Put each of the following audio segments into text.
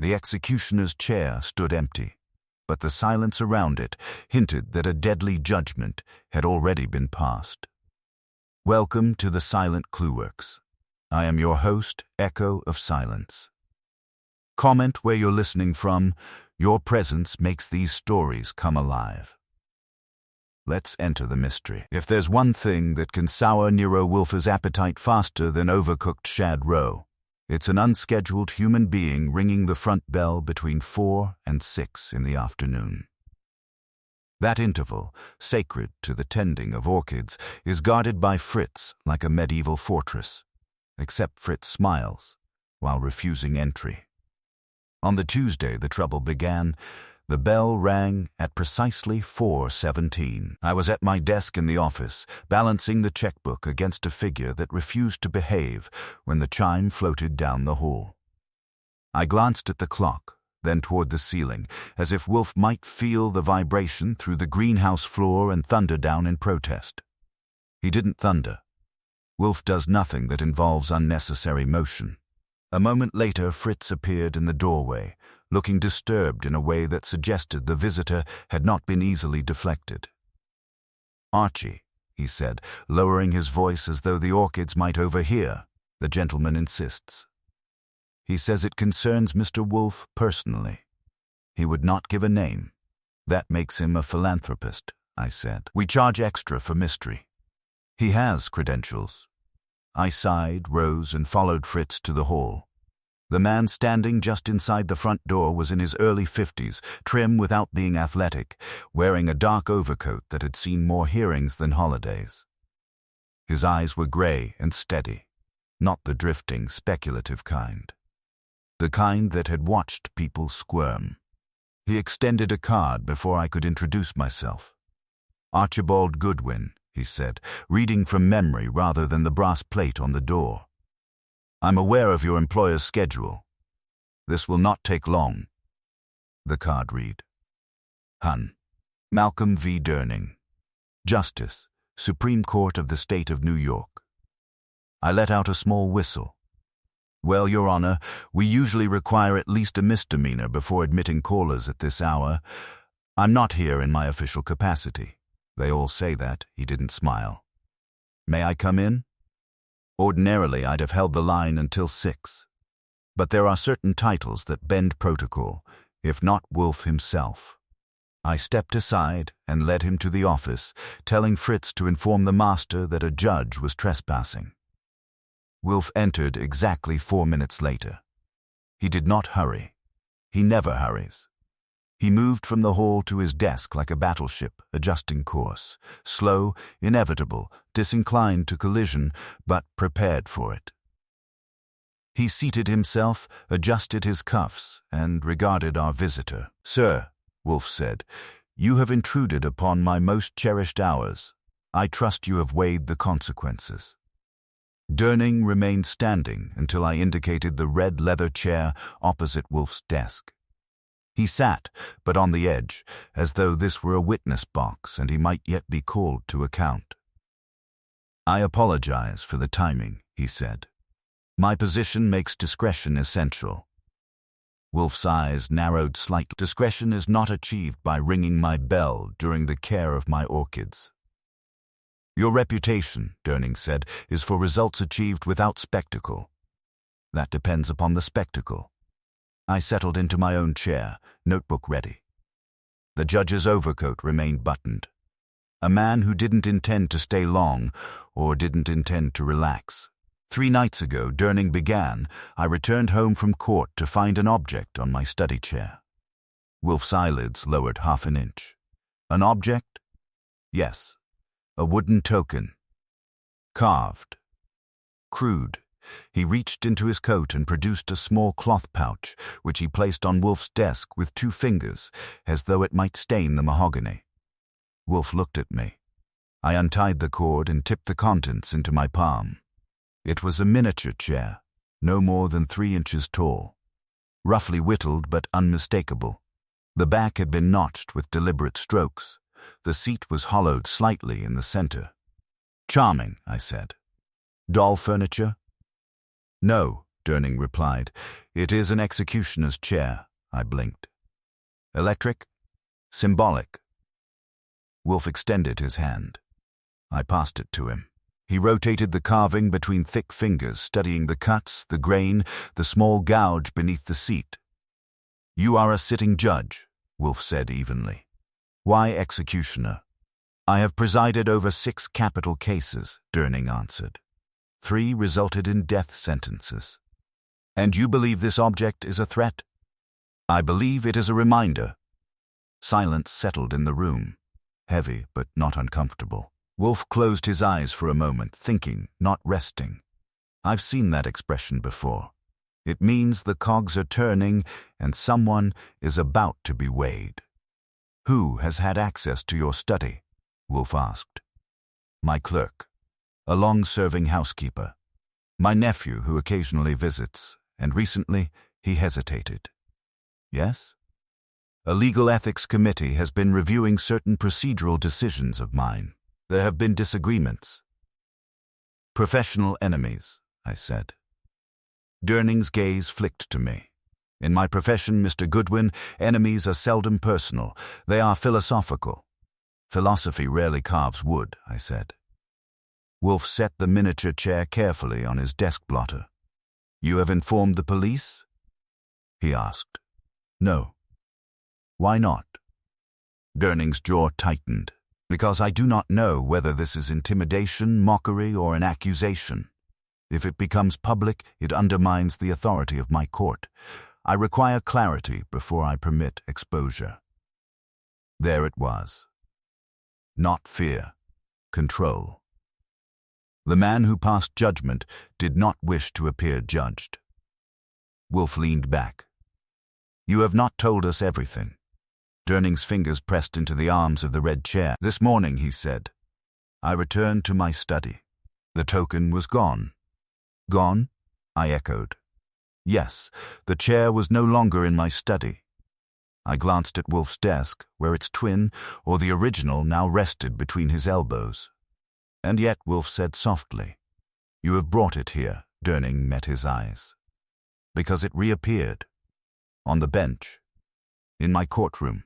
The executioner's chair stood empty, but the silence around it hinted that a deadly judgment had already been passed. Welcome to the Silent Clueworks. I am your host, Echo of Silence. Comment where you're listening from. Your presence makes these stories come alive. Let's enter the mystery. If there's one thing that can sour Nero Wolfe's appetite faster than overcooked shad roe, it's an unscheduled human being ringing the front bell between 4 and 6 in the afternoon. That interval, sacred to the tending of orchids, is guarded by Fritz like a medieval fortress, except Fritz smiles while refusing entry. On the Tuesday the trouble began. The bell rang at precisely 4:17. I was at my desk in the office, balancing the checkbook against a figure that refused to behave when the chime floated down the hall. I glanced at the clock, then toward the ceiling, as if Wolfe might feel the vibration through the greenhouse floor and thunder down in protest. He didn't thunder. Wolfe does nothing that involves unnecessary motion. A moment later, Fritz appeared in the doorway, looking disturbed in a way that suggested the visitor had not been easily deflected. "Archie," he said, lowering his voice as though the orchids might overhear, "the gentleman insists. He says it concerns Mr. Wolfe personally. He would not give a name. That makes him a philanthropist," I said. "We charge extra for mystery. He has credentials." I sighed, rose, and followed Fritz to the hall. The man standing just inside the front door was in his early 50s, trim without being athletic, wearing a dark overcoat that had seen more hearings than holidays. His eyes were gray and steady, not the drifting, speculative kind. The kind that had watched people squirm. He extended a card before I could introduce myself. "Archibald Goodwin," he said, reading from memory rather than the brass plate on the door. "I'm aware of your employer's schedule. This will not take long." The card read, Hun, Malcolm V. Durning, Justice, Supreme Court of the State of New York. I let out a small whistle. "Well, Your Honor, we usually require at least a misdemeanor before admitting callers at this hour. I'm not here in my official capacity." "They all say that." He didn't smile. "May I come in?" Ordinarily, I'd have held the line until 6. But there are certain titles that bend protocol, if not Wolfe himself. I stepped aside and led him to the office, telling Fritz to inform the master that a judge was trespassing. Wolfe entered exactly 4 minutes later. He did not hurry. He never hurries. He moved from the hall to his desk like a battleship, adjusting course, slow, inevitable, disinclined to collision, but prepared for it. He seated himself, adjusted his cuffs, and regarded our visitor. "Sir," Wolfe said, "you have intruded upon my most cherished hours. I trust you have weighed the consequences." Durning remained standing until I indicated the red leather chair opposite Wolfe's desk. He sat, but on the edge, as though this were a witness box and he might yet be called to account. "I apologize for the timing," he said. "My position makes discretion essential." Wolfe's eyes narrowed slightly. "Discretion is not achieved by ringing my bell during the care of my orchids." "Your reputation," Durning said, "is for results achieved without spectacle." "That depends upon the spectacle." I settled into my own chair, notebook ready. The judge's overcoat remained buttoned. A man who didn't intend to stay long, or didn't intend to relax. 3 nights ago, Durning began, I returned home from court to find an object on my study chair. Wolfe's eyelids lowered half an inch. "An object?" "Yes. A wooden token. Carved. Crude." He reached into his coat and produced a small cloth pouch, which he placed on Wolfe's desk with 2 fingers, as though it might stain the mahogany. Wolfe looked at me. I untied the cord and tipped the contents into my palm. It was a miniature chair, no more than 3 inches tall. Roughly whittled but unmistakable. The back had been notched with deliberate strokes. The seat was hollowed slightly in the center. "Charming," I said. "Doll furniture?" "No," Durning replied. It is an executioner's chair, I blinked. Electric? Symbolic? Wolfe extended his hand. I passed it to him. He rotated the carving between thick fingers, studying the cuts, the grain, the small gouge beneath the seat. You are a sitting judge, Wolfe said evenly. Why executioner? I have presided over 6 capital cases, Durning answered. 3 resulted in death sentences. And you believe this object is a threat? I believe it is a reminder. Silence settled in the room, heavy but not uncomfortable. Wolfe closed his eyes for a moment, thinking, not resting. I've seen that expression before. It means the cogs are turning and someone is about to be weighed. Who has had access to your study? Wolfe asked. My clerk, a long-serving housekeeper. My nephew who occasionally visits, and recently he hesitated. Yes? A legal ethics committee has been reviewing certain procedural decisions of mine. There have been disagreements. Professional enemies, I said. Durning's gaze flicked to me. In my profession, Mr. Goodwin, enemies are seldom personal. They are philosophical. Philosophy rarely carves wood, I said. Wolfe set the miniature chair carefully on his desk blotter. You have informed the police? He asked. No. Why not? Durning's jaw tightened. Because I do not know whether this is intimidation, mockery, or an accusation. If it becomes public, it undermines the authority of my court. I require clarity before I permit exposure. There it was. Not fear, control. The man who passed judgment did not wish to appear judged. Wolfe leaned back. You have not told us everything. Durning's fingers pressed into the arms of the red chair. This morning, he said, I returned to my study. The token was gone. Gone? I echoed. Yes, the chair was no longer in my study. I glanced at Wolfe's desk, where its twin, or the original, now rested between his elbows. And yet, Wolfe said softly, You have brought it here. Durning met his eyes. Because it reappeared. On the bench. In my courtroom.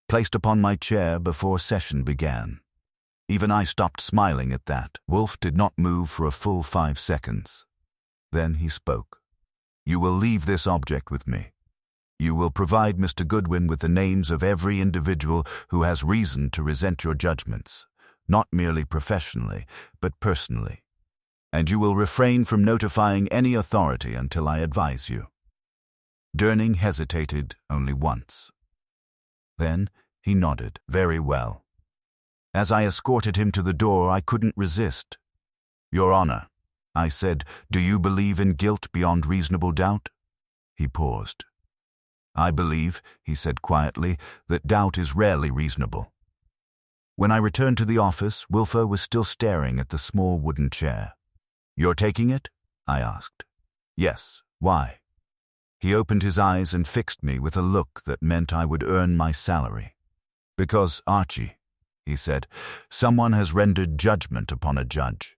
Placed upon my chair before session began. Even I stopped smiling at that. Wolfe did not move for a full 5 seconds. Then he spoke. You will leave this object with me. You will provide Mr. Goodwin with the names of every individual who has reason to resent your judgments, not merely professionally, but personally. And you will refrain from notifying any authority until I advise you. Durning hesitated only once. Then he nodded. Very well. As I escorted him to the door, I couldn't resist. Your Honor, I said, do you believe in guilt beyond reasonable doubt? He paused. I believe, he said quietly, that doubt is rarely reasonable. When I returned to the office, Wolfe was still staring at the small wooden chair. You're taking it? I asked. Yes. Why? He opened his eyes and fixed me with a look that meant I would earn my salary. Because, Archie, he said, someone has rendered judgment upon a judge,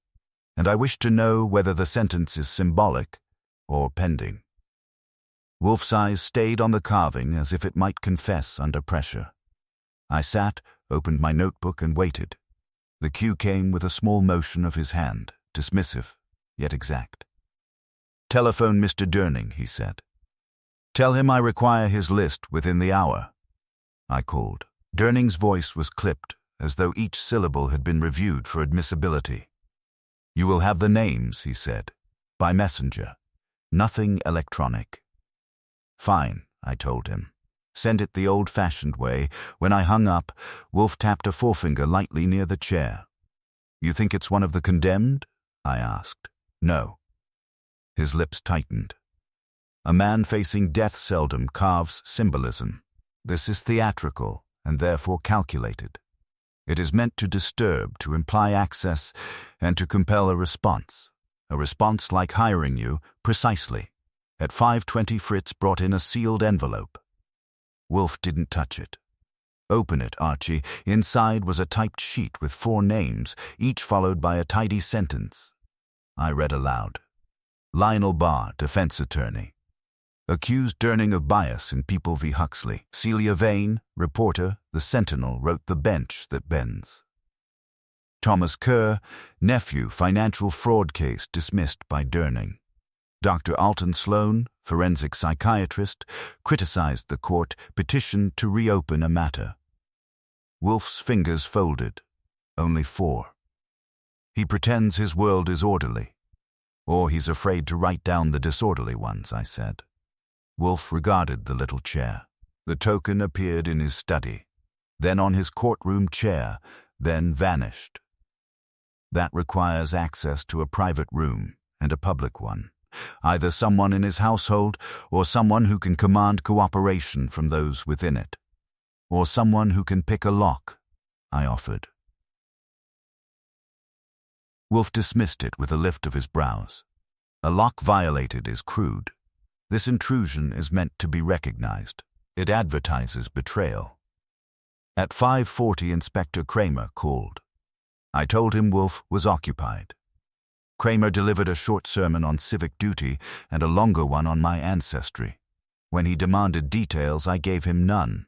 and I wish to know whether the sentence is symbolic or pending. Wolfe's eyes stayed on the carving as if it might confess under pressure. I sat, opened my notebook, and waited. The cue came with a small motion of his hand, dismissive, yet exact. Telephone Mr. Durning, he said. Tell him I require his list within the hour. I called. Durning's voice was clipped, as though each syllable had been reviewed for admissibility. You will have the names, he said, by messenger. Nothing electronic. Fine, I told him. Send it the old-fashioned way. When I hung up, Wolfe tapped a forefinger lightly near the chair. You think it's one of the condemned? I asked. No. His lips tightened. A man facing death seldom carves symbolism. This is theatrical and therefore calculated. It is meant to disturb, to imply access, and to compel a response. A response like hiring you, precisely. At 5:20, Fritz brought in a sealed envelope. Wolfe didn't touch it. Open it, Archie. Inside was a typed sheet with 4 names, each followed by a tidy sentence. I read aloud. Lionel Barr, defense attorney. Accused Durning of bias in People v. Huxley. Celia Vane, reporter, The Sentinel, wrote The Bench That Bends. Thomas Kerr, nephew, financial fraud case dismissed by Durning. Dr. Alton Sloan, forensic psychiatrist, criticized the court, petitioned to reopen a matter. Wolfe's fingers folded. Only 4. He pretends his world is orderly. Or he's afraid to write down the disorderly ones, I said. Wolfe regarded the little chair. The token appeared in his study, then on his courtroom chair, then vanished. That requires access to a private room and a public one. Either someone in his household or someone who can command cooperation from those within it. Or someone who can pick a lock, I offered. Wolfe dismissed it with a lift of his brows. A lock violated is crude. This intrusion is meant to be recognized. It advertises betrayal. At 5:40, Inspector Kramer called. I told him Wolfe was occupied. Kramer delivered a short sermon on civic duty and a longer one on my ancestry. When he demanded details, I gave him none.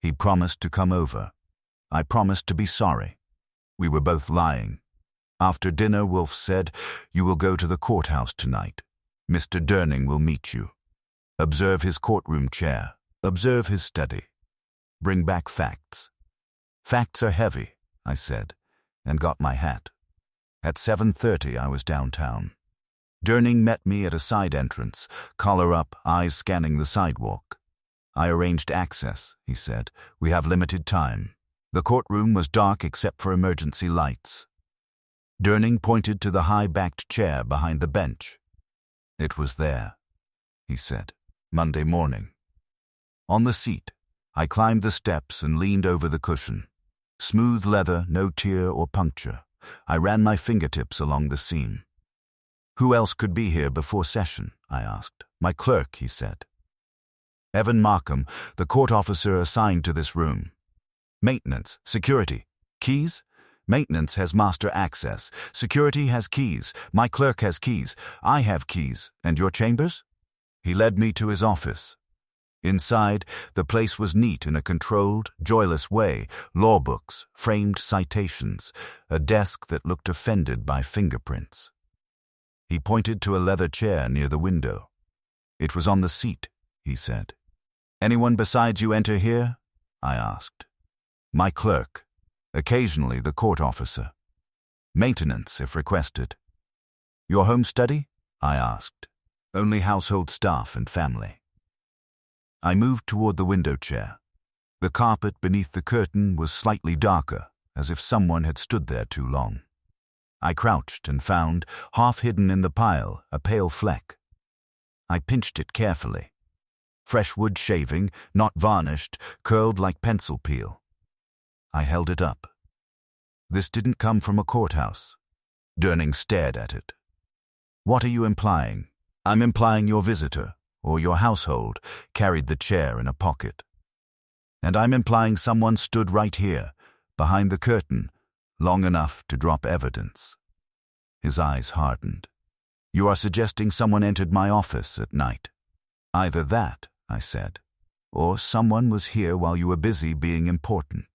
He promised to come over. I promised to be sorry. We were both lying. After dinner, Wolfe said, "You will go to the courthouse tonight. Mr. Durning will meet you. Observe his courtroom chair. Observe his study. Bring back facts." "Facts are heavy," I said, and got my hat. At 7:30, I was downtown. Durning met me at a side entrance, collar up, eyes scanning the sidewalk. "I arranged access," he said. "We have limited time." The courtroom was dark except for emergency lights. Durning pointed to the high-backed chair behind the bench. "It was there," he said. "Monday morning." On the seat, I climbed the steps and leaned over the cushion. Smooth leather, no tear or puncture. I ran my fingertips along the seam. "Who else could be here before session?" I asked. "My clerk," he said. "Evan Markham, the court officer assigned to this room." "Maintenance, security. Keys?" "Maintenance has master access. Security has keys. My clerk has keys. I have keys. And your chambers?" He led me to his office. Inside, the place was neat in a controlled, joyless way, law books, framed citations, a desk that looked offended by fingerprints. He pointed to a leather chair near the window. "It was on the seat," he said. "Anyone besides you enter here?" I asked. "My clerk. Occasionally the court officer. Maintenance, if requested." "Your home study?" I asked. "Only household staff and family." I moved toward the window chair. The carpet beneath the curtain was slightly darker, as if someone had stood there too long. I crouched and found, half hidden in the pile, a pale fleck. I pinched it carefully. Fresh wood shaving, not varnished, curled like pencil peel. I held it up. "This didn't come from a courthouse." Durning stared at it. "What are you implying?" "I'm implying your visitor, or your household, carried the chair in a pocket. And I'm implying someone stood right here, behind the curtain, long enough to drop evidence." His eyes hardened. "You are suggesting someone entered my office at night." "Either that," I said, "or someone was here while you were busy being important."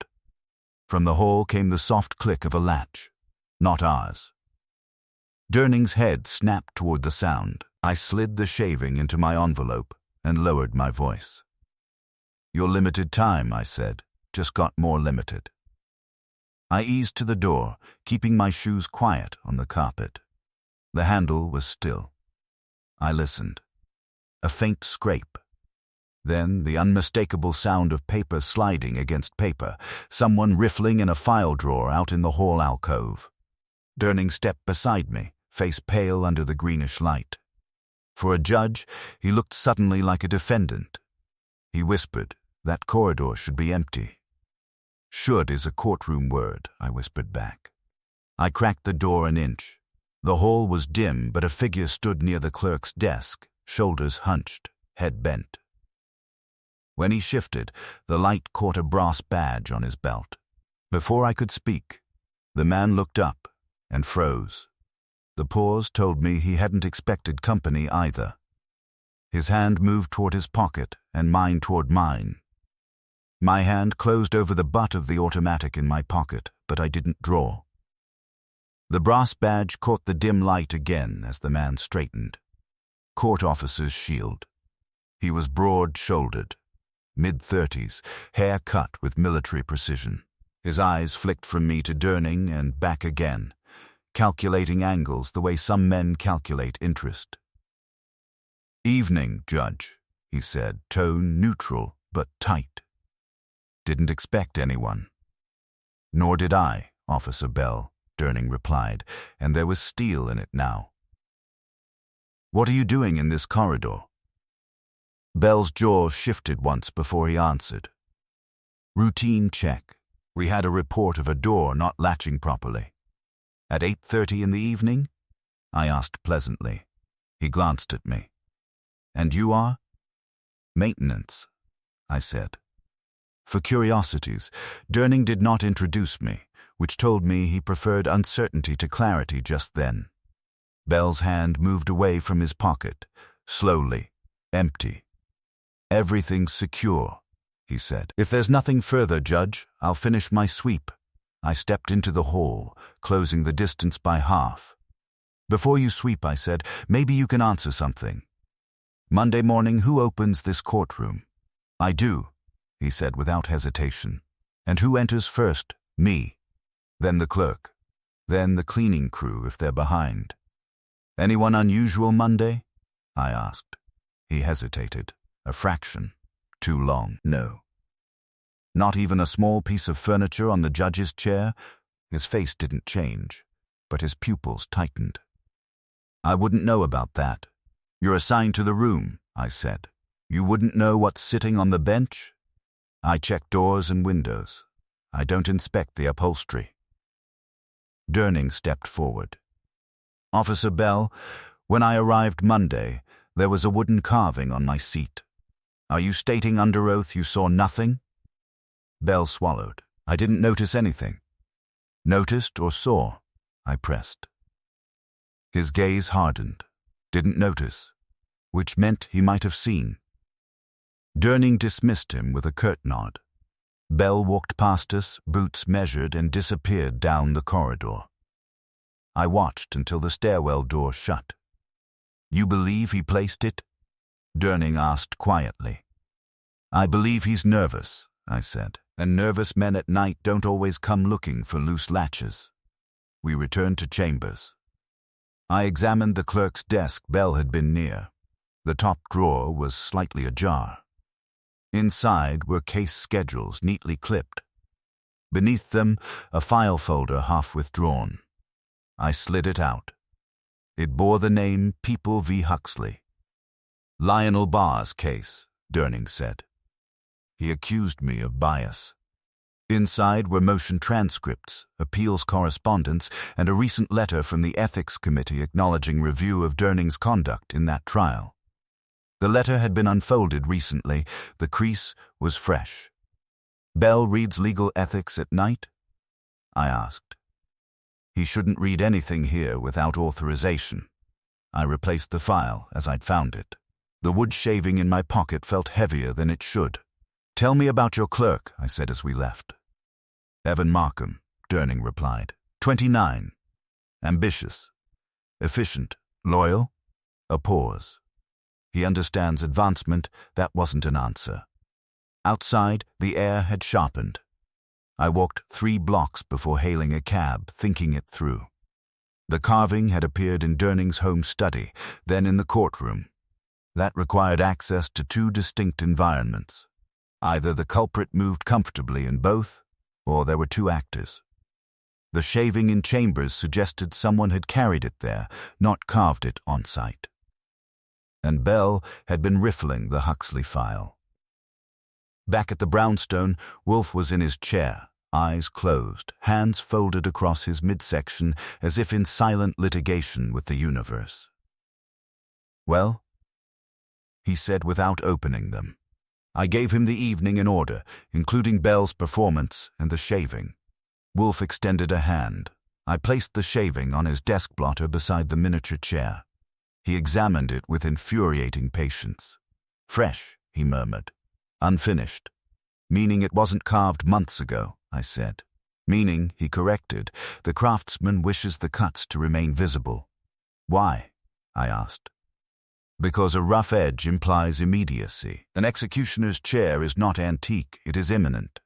From the hall came the soft click of a latch. Not ours. Durning's head snapped toward the sound. I slid the shaving into my envelope and lowered my voice. "Your limited time," I said, "just got more limited." I eased to the door, keeping my shoes quiet on the carpet. The handle was still. I listened. A faint scrape. Then the unmistakable sound of paper sliding against paper, someone riffling in a file drawer out in the hall alcove. Durning stepped beside me, face pale under the greenish light. For a judge, he looked suddenly like a defendant. He whispered, "That corridor should be empty." "Should is a courtroom word," I whispered back. I cracked the door an inch. The hall was dim, but a figure stood near the clerk's desk, shoulders hunched, head bent. When he shifted, the light caught a brass badge on his belt. Before I could speak, the man looked up and froze. The pause told me he hadn't expected company either. His hand moved toward his pocket and mine toward mine. My hand closed over the butt of the automatic in my pocket, but I didn't draw. The brass badge caught the dim light again as the man straightened. Court officer's shield. He was broad-shouldered, mid-30s, hair cut with military precision. His eyes flicked from me to Durning and back again, calculating angles the way some men calculate interest. "Evening, Judge," he said, tone neutral but tight. "Didn't expect anyone." "Nor did I, Officer Bell," Durning replied, and there was steel in it now. "What are you doing in this corridor?" Bell's jaw shifted once before he answered. "Routine check. We had a report of a door not latching properly." "At 8:30 in the evening?" I asked pleasantly. He glanced at me. "And you are?" "Maintenance," I said. For curiosities, Durning did not introduce me, which told me he preferred uncertainty to clarity just then. Bell's hand moved away from his pocket, slowly, empty. "Everything's secure," he said. "If there's nothing further, Judge, I'll finish my sweep." I stepped into the hall, closing the distance by half. "Before you sweep," I said, "maybe you can answer something. Monday morning, who opens this courtroom?" "I do," he said without hesitation. "And who enters first?" "Me. Then the clerk. Then the cleaning crew if they're behind." "Anyone unusual Monday?" I asked. He hesitated. A fraction. Too long. "No." "Not even a small piece of furniture on the judge's chair?" His face didn't change, but his pupils tightened. "I wouldn't know about that." "You're assigned to the room," I said. "You wouldn't know what's sitting on the bench?" "I check doors and windows. I don't inspect the upholstery." Durning stepped forward. "Officer Bell, when I arrived Monday, there was a wooden carving on my seat. Are you stating under oath you saw nothing?" Bell swallowed. "I didn't notice anything." "Noticed or saw?" I pressed. His gaze hardened. "Didn't notice," which meant he might have seen. Durning dismissed him with a curt nod. Bell walked past us, boots measured, and disappeared down the corridor. I watched until the stairwell door shut. "You believe he placed it?" Durning asked quietly. "I believe he's nervous," I said, "and nervous men at night don't always come looking for loose latches." We returned to chambers. I examined the clerk's desk. Bell had been near. The top drawer was slightly ajar. Inside were case schedules neatly clipped. Beneath them, a file folder half withdrawn. I slid it out. It bore the name People v. Huxley. "Lionel Barr's case," Durning said. He accused me of bias. Inside were motion transcripts, appeals correspondence, and a recent letter from the Ethics Committee acknowledging review of Durning's conduct in that trial. The letter had been unfolded recently. The crease was fresh. "Bell reads legal ethics at night?" I asked. "He shouldn't read anything here without authorization." I replaced the file as I'd found it. The wood shaving in my pocket felt heavier than it should. "Tell me about your clerk," I said as we left. "Evan Markham," Durning replied. 29. Ambitious. Efficient. Loyal. A pause. He understands advancement. That wasn't an answer. Outside, the air had sharpened. I walked 3 blocks before hailing a cab, thinking it through. The carving had appeared in Durning's home study, then in the courtroom. That required access to 2 distinct environments. Either the culprit moved comfortably in both, or there were 2 actors. The shaving in chambers suggested someone had carried it there, not carved it on site. And Bell had been riffling the Huxley file. Back at the brownstone, Wolfe was in his chair, eyes closed, hands folded across his midsection as if in silent litigation with the universe. "Well?" he said without opening them. I gave him the evening in order, including Bell's performance and the shaving. Wolfe extended a hand. I placed the shaving on his desk blotter beside the miniature chair. He examined it with infuriating patience. "Fresh," he murmured. "Unfinished." "Meaning it wasn't carved months ago," I said. "Meaning," he corrected, "the craftsman wishes the cuts to remain visible." "Why?" I asked. "Because a rough edge implies immediacy. An executioner's chair is not antique, it is imminent."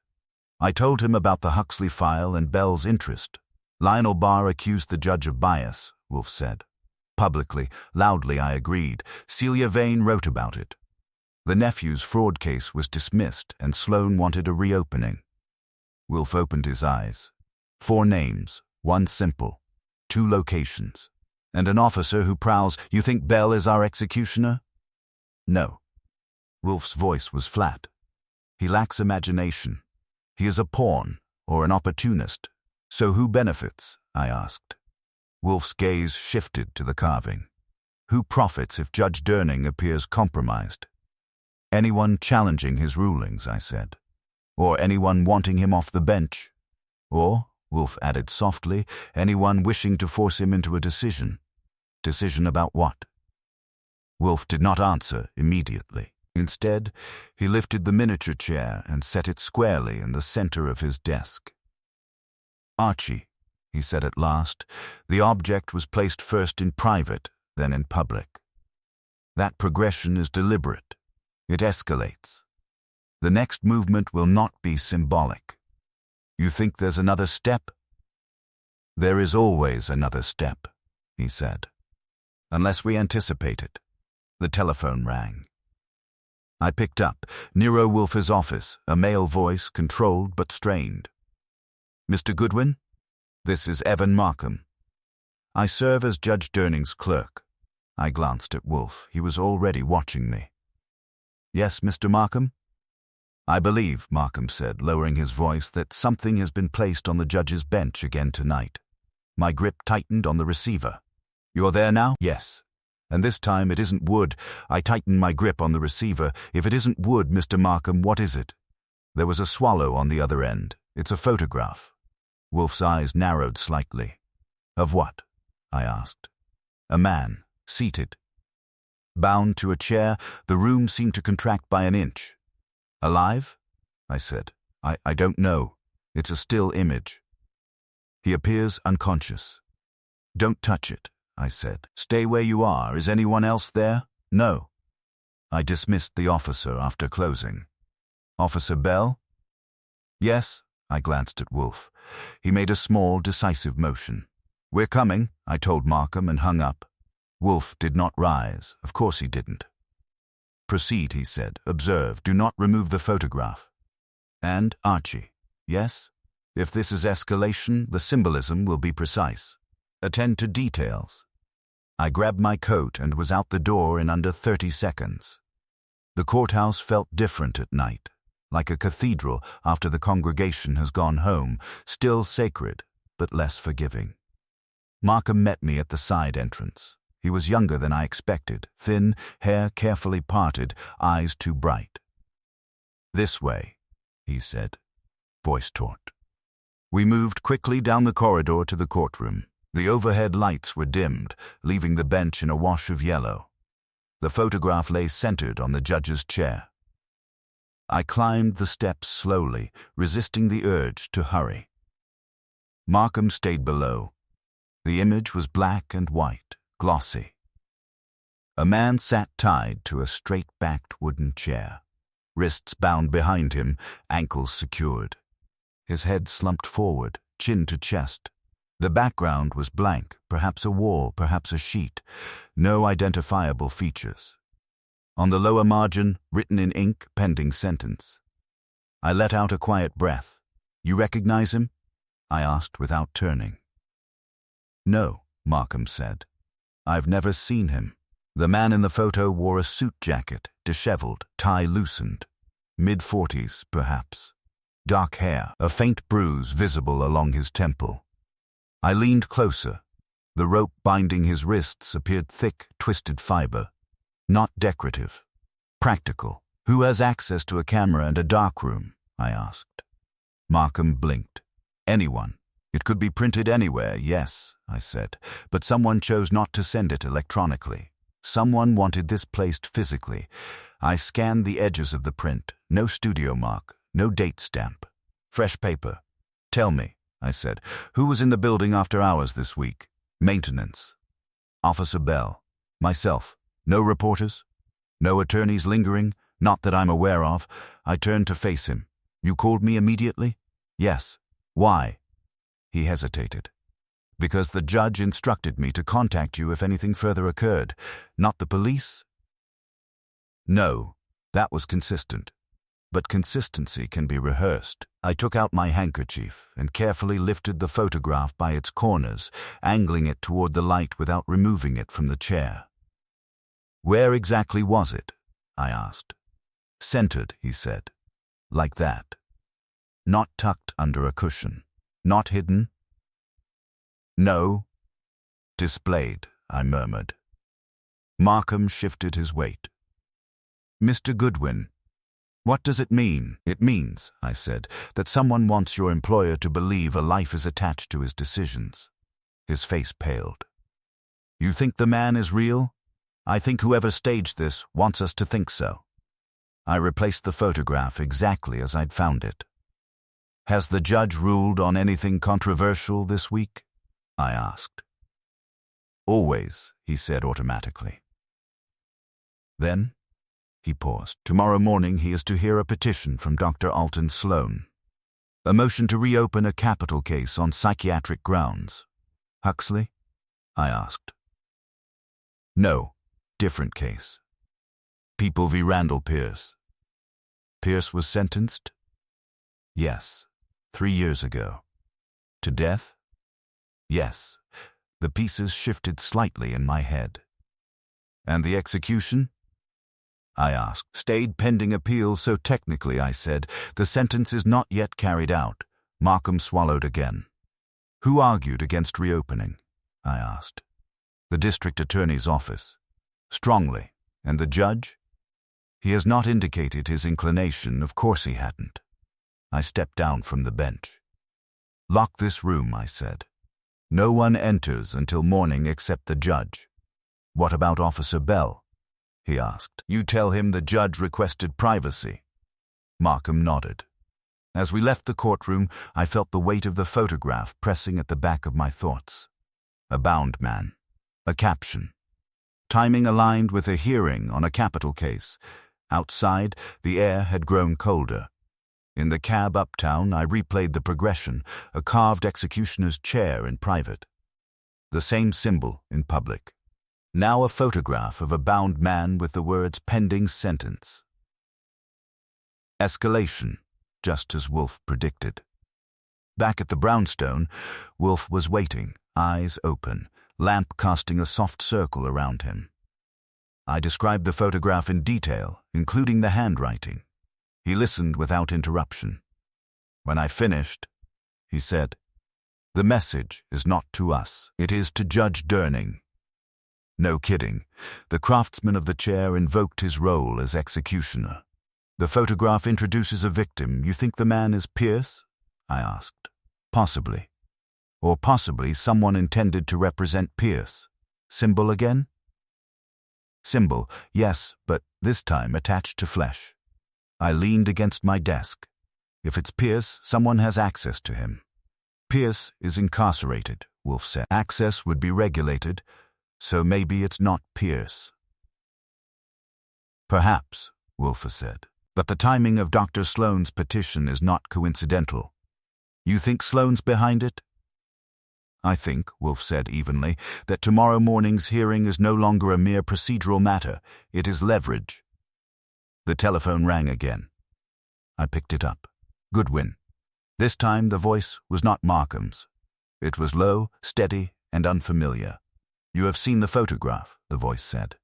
I told him about the Huxley file and Bell's interest. "Lionel Barr accused the judge of bias," Wolfe said. Publicly, loudly, I agreed. Celia Vane wrote about it. The nephew's fraud case was dismissed, and Sloane wanted a reopening. Wolfe opened his eyes. 4 names, 1 simple, 2 locations, and an officer who prowls. "You think Bell is our executioner?" "No." Wolfe's voice was flat. "He lacks imagination. He is a pawn, or an opportunist. So who benefits?" I asked. Wolfe's gaze shifted to the carving. "Who profits if Judge Durning appears compromised?" "Anyone challenging his rulings," I said. "Or anyone wanting him off the bench. Or," Wolfe added softly, "anyone wishing to force him into a decision." "Decision about what?" Wolfe did not answer immediately. Instead, he lifted the miniature chair and set it squarely in the center of his desk. "Archie," he said at last, "the object was placed first in private, then in public. That progression is deliberate. It escalates. The next movement will not be symbolic. You think there's another step?" "There is always another step," he said. "Unless we anticipate it." The telephone rang. I picked up. Nero Wolfe's office, a male voice, controlled but strained. "Mr. Goodwin? This is Evan Markham. I serve as Judge Durning's clerk." I glanced at Wolfe. He was already watching me. "Yes, Mr. Markham?" "I believe," Markham said, lowering his voice, "that something has been placed on the judge's bench again tonight." My grip tightened on the receiver. "You're there now?" "Yes. And this time it isn't wood." I tightened my grip on the receiver. "If it isn't wood, Mr. Markham, what is it?" There was a swallow on the other end. "It's a photograph." Wolfe's eyes narrowed slightly. "Of what?" I asked. "A man, seated. Bound to a chair." The room seemed to contract by an inch. "Alive?" I said. I don't know. It's a still image." "He appears unconscious." "Don't touch it," I said. "Stay where you are. Is anyone else there?" "No." I dismissed the officer after closing. "Officer Bell?" "Yes." I glanced at Wolfe. He made a small, decisive motion. "We're coming," I told Markham and hung up. Wolfe did not rise. Of course he didn't. "Proceed," he said. "Observe. Do not remove the photograph." "And, Archie?" "Yes?" "If this is escalation, the symbolism will be precise. Attend to details." I grabbed my coat and was out the door in under 30 seconds. The courthouse felt different at night, like a cathedral after the congregation has gone home, still sacred, but less forgiving. Markham met me at the side entrance. He was younger than I expected, thin, hair carefully parted, eyes too bright. "This way," he said, voice taut. We moved quickly down the corridor to the courtroom. The overhead lights were dimmed, leaving the bench in a wash of yellow. The photograph lay centered on the judge's chair. I climbed the steps slowly, resisting the urge to hurry. Markham stayed below. The image was black and white, glossy. A man sat tied to a straight-backed wooden chair, wrists bound behind him, ankles secured. His head slumped forward, chin to chest. The background was blank, perhaps a wall, perhaps a sheet. No identifiable features. On the lower margin, written in ink, pending sentence. I let out a quiet breath. "You recognize him?" I asked without turning. "No," Markham said. "I've never seen him." The man in the photo wore a suit jacket, disheveled, tie loosened. Mid-40s, perhaps. Dark hair, a faint bruise visible along his temple. I leaned closer. The rope binding his wrists appeared thick, twisted fiber. Not decorative. Practical. "Who has access to a camera and a darkroom?" I asked. Markham blinked. "Anyone." It could be printed anywhere, yes, I said, but someone chose not to send it electronically. Someone wanted this placed physically. I scanned the edges of the print. No studio mark, no date stamp. Fresh paper. Tell me, I said, who was in the building after hours this week? Maintenance. Officer Bell. Myself. No reporters? No attorneys lingering? Not that I'm aware of. I turned to face him. You called me immediately? Yes. Why? He hesitated. Because the judge instructed me to contact you if anything further occurred. Not the police? No, that was consistent. But consistency can be rehearsed. I took out my handkerchief and carefully lifted the photograph by its corners, angling it toward the light without removing it from the chair. Where exactly was it? I asked. Centered, he said. Like that. Not tucked under a cushion. Not hidden? No. Displayed, I murmured. Markham shifted his weight. Mr. Goodwin, what does it mean? It means, I said, that someone wants your employer to believe a life is attached to his decisions. His face paled. You think the man is real? I think whoever staged this wants us to think so. I replaced the photograph exactly as I'd found it. Has the judge ruled on anything controversial this week? I asked. Always, he said automatically. Then, he paused. Tomorrow morning he is to hear a petition from Dr. Alton Sloan. A motion to reopen a capital case on psychiatric grounds. Huxley? I asked. No, different case. People v. Randall Pierce. Pierce was sentenced? Yes, 3 years ago. To death? Yes. The pieces shifted slightly in my head. And the execution? I asked. Stayed pending appeal, so technically, I said, the sentence is not yet carried out. Markham swallowed again. Who argued against reopening? I asked. The district attorney's office. Strongly. And the judge? He has not indicated his inclination. Of course he hadn't. I stepped down from the bench. Lock this room, I said. No one enters until morning except the judge. What about Officer Bell? He asked. You tell him the judge requested privacy. Markham nodded. As we left the courtroom, I felt the weight of the photograph pressing at the back of my thoughts. A bound man. A caption. Timing aligned with a hearing on a capital case. Outside, the air had grown colder. In the cab uptown, I replayed the progression, a carved executioner's chair in private. The same symbol in public. Now a photograph of a bound man with the words pending sentence. Escalation, just as Wolfe predicted. Back at the brownstone, Wolfe was waiting, eyes open, lamp casting a soft circle around him. I described the photograph in detail, including the handwriting. He listened without interruption. When I finished, he said, "The message is not to us, it is to Judge Durning." No kidding. The craftsman of the chair invoked his role as executioner. The photograph introduces a victim. You think the man is Pierce? I asked. Possibly. Or possibly someone intended to represent Pierce. Symbol again? Symbol, yes, but this time attached to flesh. I leaned against my desk. If it's Pierce, someone has access to him. Pierce is incarcerated, Wolfe said. Access would be regulated, so maybe it's not Pierce. Perhaps, Wolfe said, but the timing of Dr. Sloan's petition is not coincidental. You think Sloan's behind it? I think, Wolfe said evenly, that tomorrow morning's hearing is no longer a mere procedural matter. It is leverage. The telephone rang again. I picked it up. Goodwin. This time the voice was not Markham's. It was low, steady, and unfamiliar. You have seen the photograph, the voice said.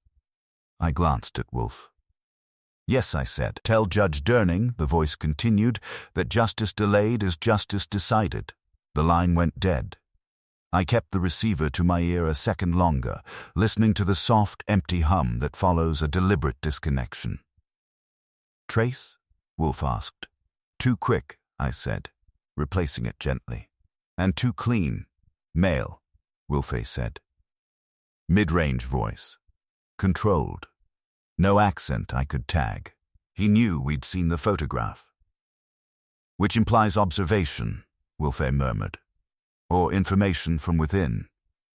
I glanced at Wolfe. Yes, I said. Tell Judge Durning, the voice continued, that justice delayed is justice decided. The line went dead. I kept the receiver to my ear a second longer, listening to the soft, empty hum that follows a deliberate disconnection. Trace? Wolfe asked. Too quick, I said, replacing it gently. And too clean. Male, Wolfe said. Mid-range voice. Controlled. No accent I could tag. He knew we'd seen the photograph. Which implies observation, Wolfe murmured. Or information from within.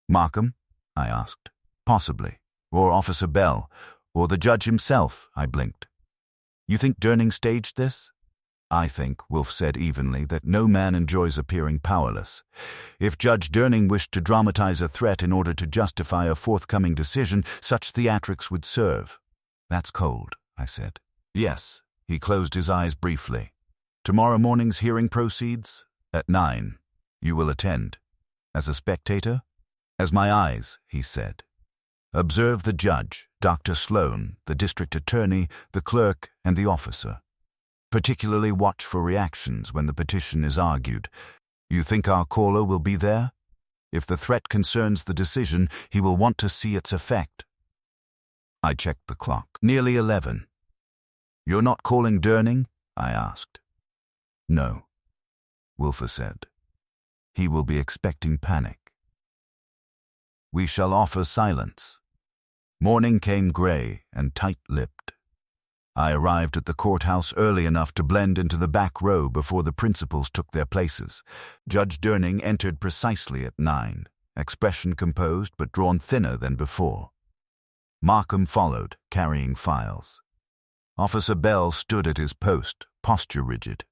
Markham? I asked. Possibly. Or Officer Bell. Or the judge himself, I blinked. You think Durning staged this? I think, Wolfe said evenly, that no man enjoys appearing powerless. If Judge Durning wished to dramatize a threat in order to justify a forthcoming decision, such theatrics would serve. That's cold, I said. Yes, he closed his eyes briefly. Tomorrow morning's hearing proceeds? At 9. You will attend. As a spectator? As my eyes, he said. Observe the judge, Dr. Sloan, the district attorney, the clerk, and the officer. Particularly watch for reactions when the petition is argued. You think our caller will be there? If the threat concerns the decision, he will want to see its effect. I checked the clock. Nearly 11. You're not calling Durning? I asked. No, Wolfe said. He will be expecting panic. We shall offer silence. Morning came gray and tight-lipped. I arrived at the courthouse early enough to blend into the back row before the principals took their places. Judge Durning entered precisely at 9, expression composed but drawn thinner than before. Markham followed, carrying files. Officer Bell stood at his post, posture rigid.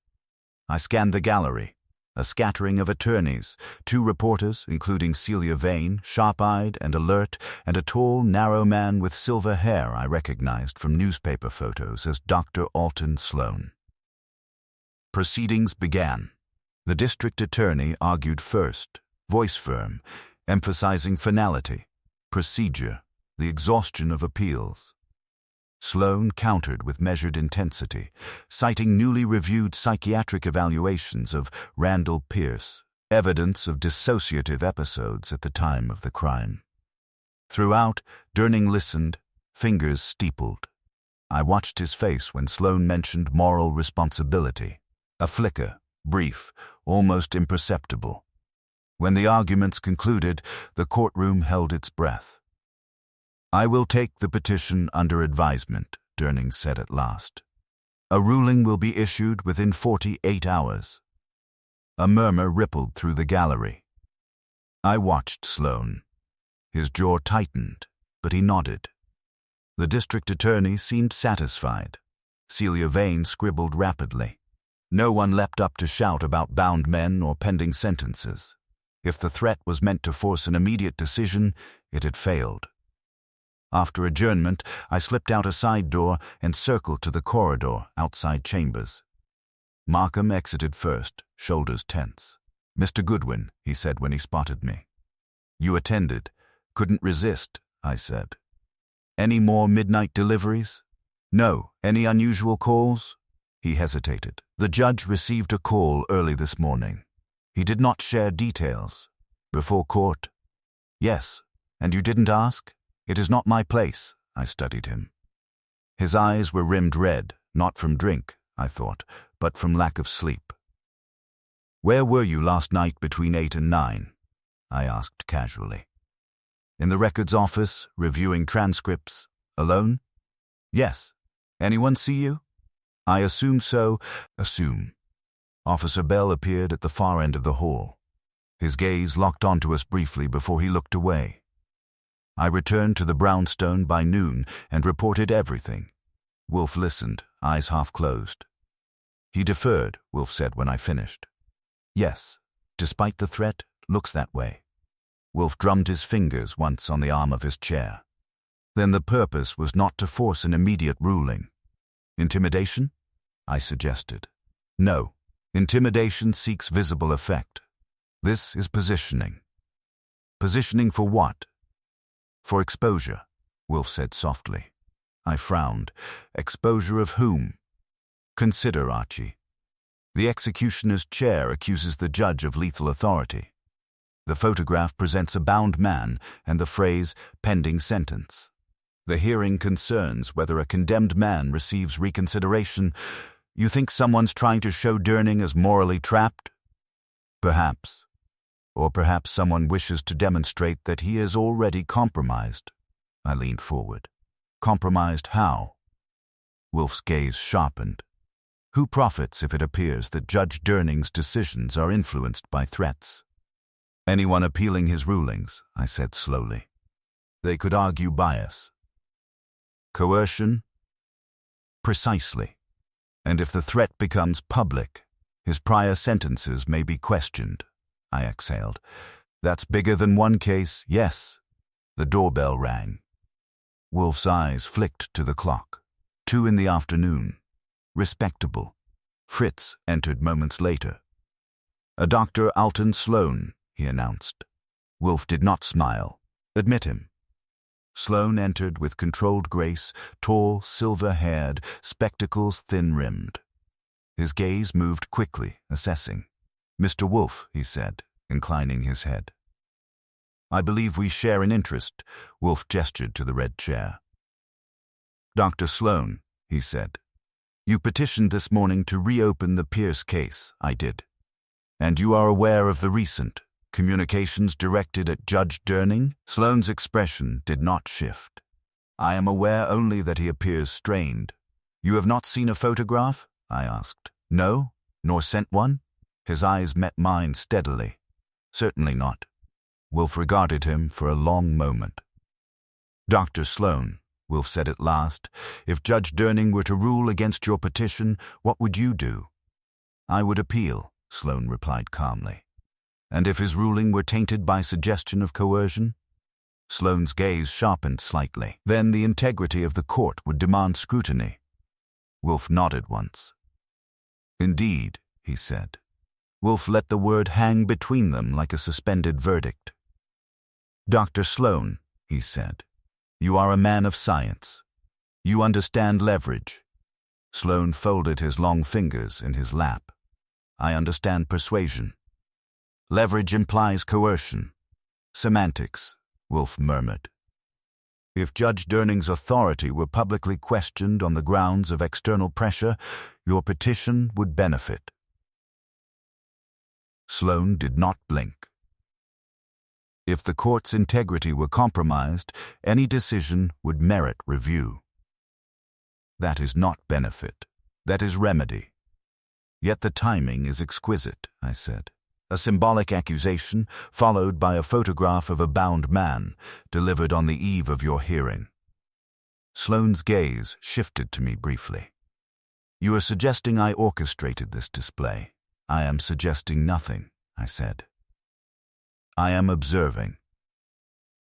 I scanned the gallery. A scattering of attorneys, 2 reporters, including Celia Vane, sharp-eyed and alert, and a tall, narrow man with silver hair I recognized from newspaper photos as Dr. Alton Sloan. Proceedings began. The district attorney argued first, voice firm, emphasizing finality, procedure, the exhaustion of appeals. Sloan countered with measured intensity, citing newly reviewed psychiatric evaluations of Randall Pierce, evidence of dissociative episodes at the time of the crime. Throughout, Durning listened, fingers steepled. I watched his face when Sloan mentioned moral responsibility. A flicker, brief, almost imperceptible. When the arguments concluded, the courtroom held its breath. I will take the petition under advisement, Durning said at last. A ruling will be issued within 48 hours. A murmur rippled through the gallery. I watched Sloan. His jaw tightened, but he nodded. The district attorney seemed satisfied. Celia Vane scribbled rapidly. No one leapt up to shout about bound men or pending sentences. If the threat was meant to force an immediate decision, it had failed. After adjournment, I slipped out a side door and circled to the corridor outside chambers. Markham exited first, shoulders tense. Mr. Goodwin, he said when he spotted me. You attended. Couldn't resist, I said. Any more midnight deliveries? No. Any unusual calls? He hesitated. The judge received a call early this morning. He did not share details. Before court? Yes. And you didn't ask? It is not my place, I studied him. His eyes were rimmed red, not from drink, I thought, but from lack of sleep. Where were you last night between 8 and 9? I asked casually. In the records office, reviewing transcripts. Alone? Yes. Anyone see you? I assume so. Assume. Officer Bell appeared at the far end of the hall. His gaze locked onto us briefly before he looked away. I returned to the brownstone by noon and reported everything. Wolfe listened, eyes half closed. He deferred, Wolfe said when I finished. Yes, despite the threat, looks that way. Wolfe drummed his fingers once on the arm of his chair. Then the purpose was not to force an immediate ruling. Intimidation? I suggested. No, intimidation seeks visible effect. This is positioning. Positioning for what? For exposure, Wolfe said softly. I frowned. Exposure of whom? Consider, Archie. The executioner's chair accuses the judge of lethal authority. The photograph presents a bound man and the phrase, pending sentence. The hearing concerns whether a condemned man receives reconsideration. You think someone's trying to show Durning as morally trapped? Perhaps. Or perhaps someone wishes to demonstrate that he is already compromised. I leaned forward. Compromised how? Wolfe's gaze sharpened. Who profits if it appears that Judge Durning's decisions are influenced by threats? Anyone appealing his rulings, I said slowly. They could argue bias. Coercion? Precisely. And if the threat becomes public, his prior sentences may be questioned. I exhaled. That's bigger than one case, yes. The doorbell rang. Wolfe's eyes flicked to the clock. 2 in the afternoon. Respectable. Fritz entered moments later. A Dr. Alton Sloan, he announced. Wolfe did not smile. Admit him. Sloan entered with controlled grace, tall, silver-haired, spectacles thin-rimmed. His gaze moved quickly, assessing. Mr. Wolfe, he said, inclining his head. I believe we share an interest, Wolfe gestured to the red chair. Dr. Sloan, he said. You petitioned this morning to reopen the Pierce case. I did. And you are aware of the recent communications directed at Judge Durning? Sloan's expression did not shift. I am aware only that he appears strained. You have not seen a photograph? I asked. No, nor sent one? His eyes met mine steadily. Certainly not. Wolfe regarded him for a long moment. Dr. Sloan, Wolfe said at last, if Judge Durning were to rule against your petition, what would you do? I would appeal, Sloan replied calmly. And if his ruling were tainted by suggestion of coercion? Sloan's gaze sharpened slightly. Then the integrity of the court would demand scrutiny. Wolfe nodded once. Indeed, he said. Wolfe let the word hang between them like a suspended verdict. Dr. Sloan, he said, you are a man of science. You understand leverage. Sloan folded his long fingers in his lap. I understand persuasion. Leverage implies coercion. Semantics, Wolfe murmured. If Judge Durning's authority were publicly questioned on the grounds of external pressure, your petition would benefit. Sloan did not blink. If the court's integrity were compromised, any decision would merit review. That is not benefit. That is remedy. Yet the timing is exquisite, I said. A symbolic accusation, followed by a photograph of a bound man, delivered on the eve of your hearing. Sloan's gaze shifted to me briefly. You are suggesting I orchestrated this display. I am suggesting nothing, I said. I am observing.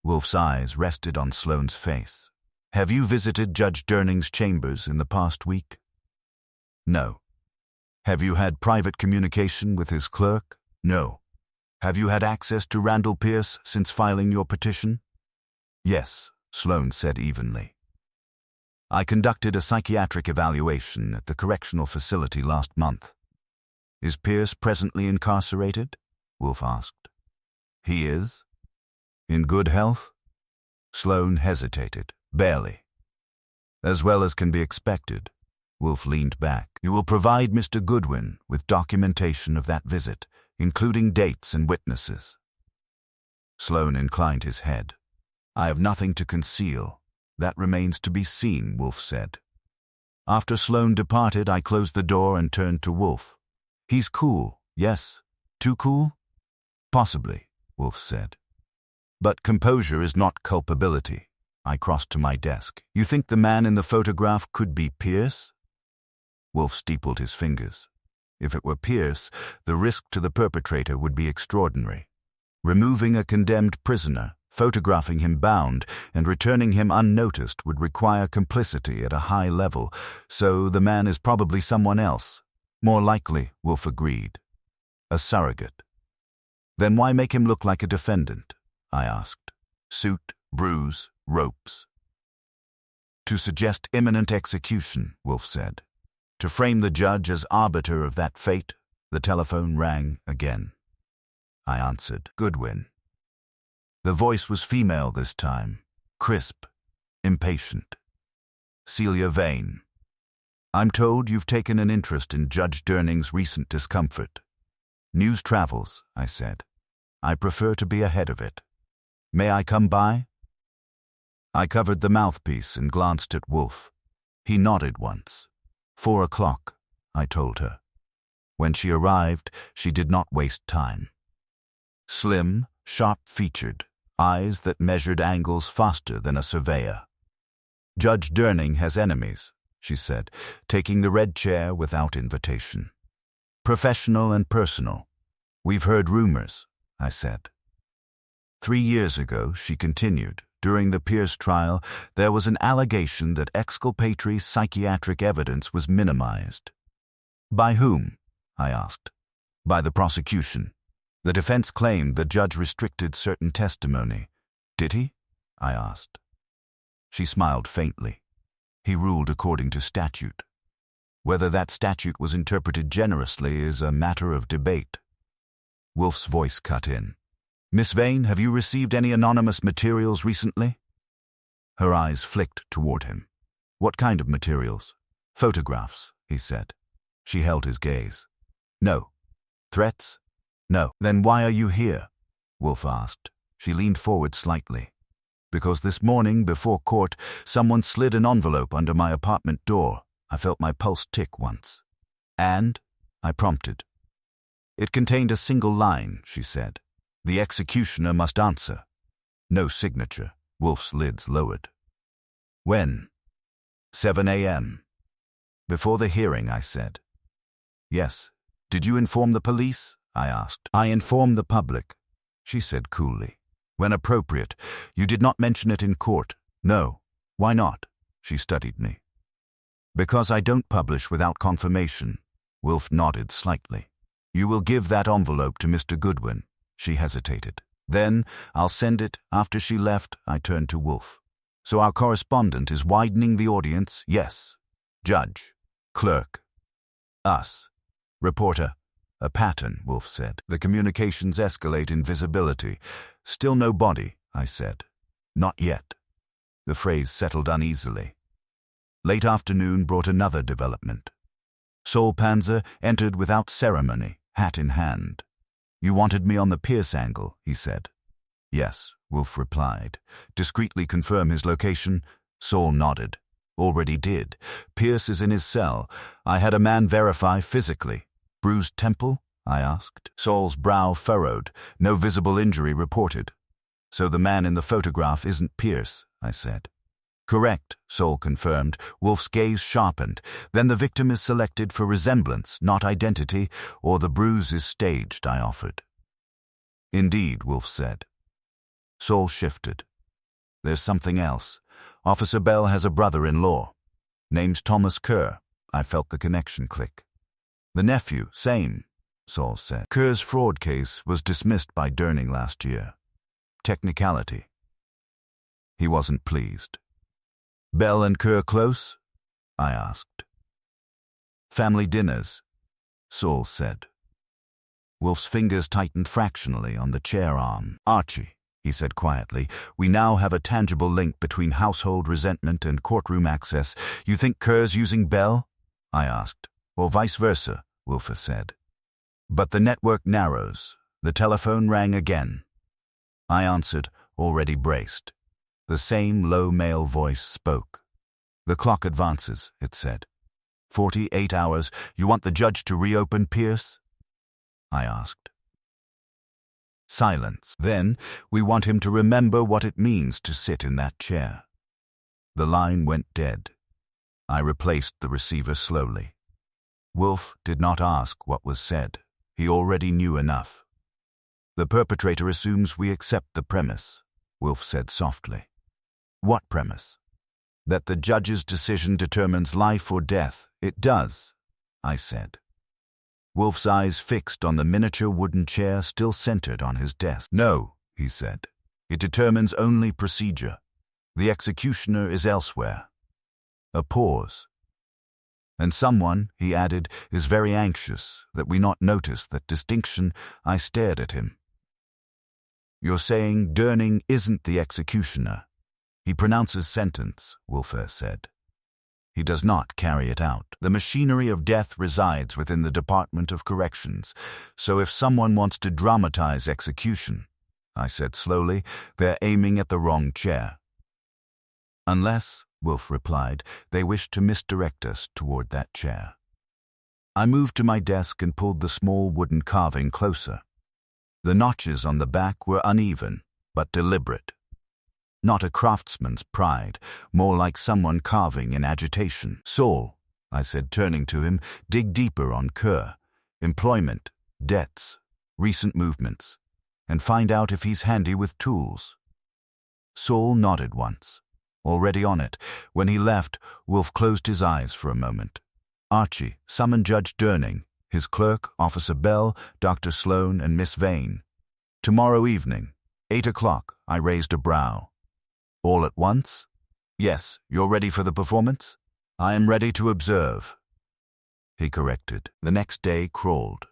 Wolfe's eyes rested on Sloan's face. Have you visited Judge Durning's chambers in the past week? No. Have you had private communication with his clerk? No. Have you had access to Randall Pierce since filing your petition? Yes, Sloan said evenly. I conducted a psychiatric evaluation at the correctional facility last month. Is Pierce presently incarcerated? Wolfe asked. He is? In good health? Sloan hesitated. Barely. As well as can be expected. Wolfe leaned back. You will provide Mr. Goodwin with documentation of that visit, including dates and witnesses. Sloan inclined his head. I have nothing to conceal. That remains to be seen, Wolfe said. After Sloan departed, I closed the door and turned to Wolfe. He's cool, yes? Too cool? Possibly, Wolfe said. But composure is not culpability. I crossed to my desk. You think the man in the photograph could be Pierce? Wolfe steepled his fingers. If it were Pierce, the risk to the perpetrator would be extraordinary. Removing a condemned prisoner, photographing him bound, and returning him unnoticed would require complicity at a high level, so the man is probably someone else. More likely, Wolfe agreed. A surrogate. Then why make him look like a defendant? I asked. Suit, bruise, ropes. To suggest imminent execution, Wolfe said. To frame the judge as arbiter of that fate. The telephone rang again. I answered. Goodwin. The voice was female this time, crisp, impatient. Celia Vane. I'm told you've taken an interest in Judge Durning's recent discomfort. News travels, I said. I prefer to be ahead of it. May I come by? I covered the mouthpiece and glanced at Wolfe. He nodded once. 4 o'clock, I told her. When she arrived, she did not waste time. Slim, sharp-featured, eyes that measured angles faster than a surveyor. Judge Durning has enemies, she said, taking the red chair without invitation. Professional and personal. We've heard rumors, I said. 3 years ago, she continued, during the Pierce trial, there was an allegation that exculpatory psychiatric evidence was minimized. By whom? I asked. By the prosecution. The defense claimed the judge restricted certain testimony. Did he? I asked. She smiled faintly. He ruled according to statute. Whether that statute was interpreted generously is a matter of debate. Wolfe's voice cut in. Miss Vane, have you received any anonymous materials recently? Her eyes flicked toward him. What kind of materials? Photographs, he said. She held his gaze. No. Threats? No. Then why are you here? Wolfe asked. She leaned forward slightly. Because this morning, before court, someone slid an envelope under my apartment door. I felt my pulse tick once. And? I prompted. It contained a single line, she said. The executioner must answer. No signature. Wolfe's lids lowered. When? 7 a.m. Before the hearing, I said. Yes. Did you inform the police? I asked. I informed the public, she said coolly. When appropriate. You did not mention it in court. No. Why not? She studied me. Because I don't publish without confirmation. Wolfe nodded slightly. You will give that envelope to Mr. Goodwin. She hesitated. Then, I'll send it. After she left, I turned to Wolfe. So our correspondent is widening the audience? Yes. Judge. Clerk. Us. Reporter. A pattern, Wolfe said. The communications escalate in visibility. Still no body, I said. Not yet. The phrase settled uneasily. Late afternoon brought another development. Saul Panzer entered without ceremony, hat in hand. You wanted me on the Pierce angle, he said. Yes, Wolfe replied. Discreetly confirm his location? Saul nodded. Already did. Pierce is in his cell. I had a man verify physically. Bruised temple? I asked. Saul's brow furrowed. No visible injury reported. So the man in the photograph isn't Pierce, I said. Correct, Saul confirmed. Wolfe's gaze sharpened. Then the victim is selected for resemblance, not identity, or the bruise is staged, I offered. Indeed, Wolfe said. Saul shifted. There's something else. Officer Bell has a brother-in-law. Name's Thomas Kerr. I felt the connection click. The nephew, same, Saul said. Kerr's fraud case was dismissed by Durning last year. Technicality. He wasn't pleased. Bell and Kerr close? I asked. Family dinners, Saul said. Wolfe's fingers tightened fractionally on the chair arm. Archie, he said quietly, we now have a tangible link between household resentment and courtroom access. You think Kerr's using Bell? I asked. Or vice versa, Wolfe said. But the network narrows. The telephone rang again. I answered, already braced. The same low male voice spoke. The clock advances, it said. 48 hours. You want the judge to reopen Pierce? I asked. Silence. Then, we want him to remember what it means to sit in that chair. The line went dead. I replaced the receiver slowly. Wolfe did not ask what was said. He already knew enough. The perpetrator assumes we accept the premise, Wolfe said softly. What premise? That the judge's decision determines life or death. It does, I said. Wolfe's eyes fixed on the miniature wooden chair still centered on his desk. No, he said. It determines only procedure. The executioner is elsewhere. A pause. And someone, he added, is very anxious that we not notice that distinction. I stared at him. You're saying Durning isn't the executioner? He pronounces sentence, Wolfe said. He does not carry it out. The machinery of death resides within the Department of Corrections, so if someone wants to dramatize execution, I said slowly, they're aiming at the wrong chair. Unless, Wolfe replied, they wish to misdirect us toward that chair. I moved to my desk and pulled the small wooden carving closer. The notches on the back were uneven, but deliberate. Not a craftsman's pride, more like someone carving in agitation. Saul, I said, turning to him, dig deeper on Kerr, employment, debts, recent movements, and find out if he's handy with tools. Saul nodded once. Already on it. When he left, Wolfe closed his eyes for a moment. Archie, summon Judge Durning, his clerk, Officer Bell, Dr. Sloan, and Miss Vane. Tomorrow evening, 8 o'clock, I raised a brow. All at once? Yes, you're ready for the performance? I am ready to observe. He corrected. The next day crawled.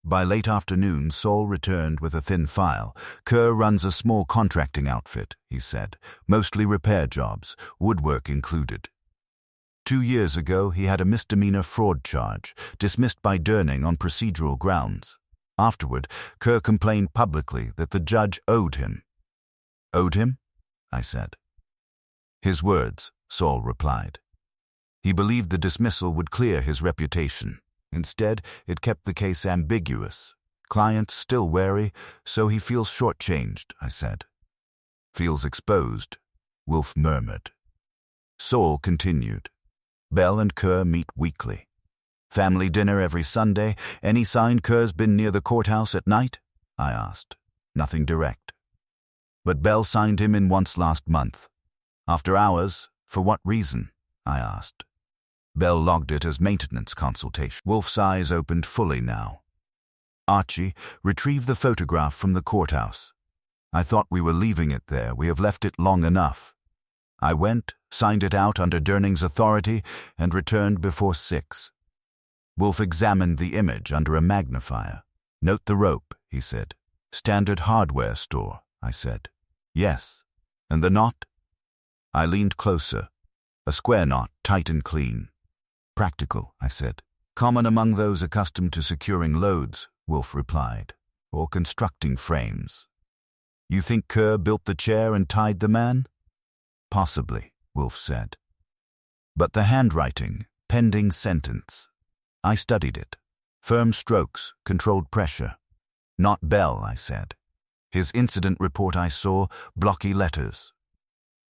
By late afternoon, Saul returned with a thin file. Kerr runs a small contracting outfit, he said, mostly repair jobs, woodwork included. 2 years ago, he had a misdemeanor fraud charge, dismissed by Durning on procedural grounds. Afterward, Kerr complained publicly that the judge owed him. Owed him? I said. His words, Saul replied. He believed the dismissal would clear his reputation. Instead, it kept the case ambiguous. Clients still wary, so he feels shortchanged, I said. Feels exposed, Wolfe murmured. Saul continued. Bell and Kerr meet weekly. Family dinner every Sunday. Any sign Kerr's been near the courthouse at night? I asked. Nothing direct. But Bell signed him in once last month. After hours, for what reason? I asked. Bell logged it as maintenance consultation. Wolfe's eyes opened fully now. Archie, retrieve the photograph from the courthouse. I thought we were leaving it there. We have left it long enough. I went, signed it out under Durning's authority, and returned before 6. Wolfe examined the image under a magnifier. Note the rope, he said. Standard hardware store, I said. Yes. And the knot? I leaned closer. A square knot, tight and clean. Practical, I said. Common among those accustomed to securing loads, Wolfe replied, or constructing frames. You think Kerr built the chair and tied the man? Possibly, Wolfe said. But the handwriting, pending sentence. I studied it. Firm strokes, controlled pressure. Not Bell, I said. His incident report I saw, blocky letters.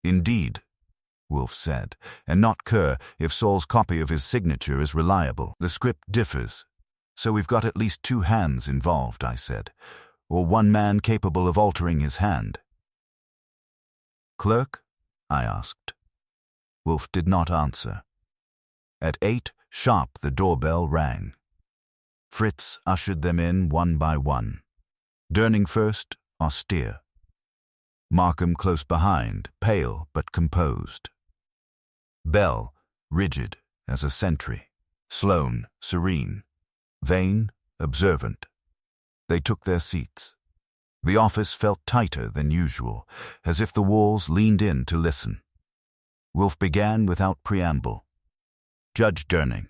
Indeed, Wolfe said, and not Kerr if Saul's copy of his signature is reliable. The script differs, so we've got at least 2 hands involved, I said, or one man capable of altering his hand. Clerk? I asked. Wolfe did not answer. At 8 sharp the doorbell rang. Fritz ushered them in one by one. Durning first, austere. Markham close behind, pale but composed. Bell, rigid as a sentry. Sloan, serene. Vane, observant. They took their seats. The office felt tighter than usual, as if the walls leaned in to listen. Wolfe began without preamble. Judge Durning,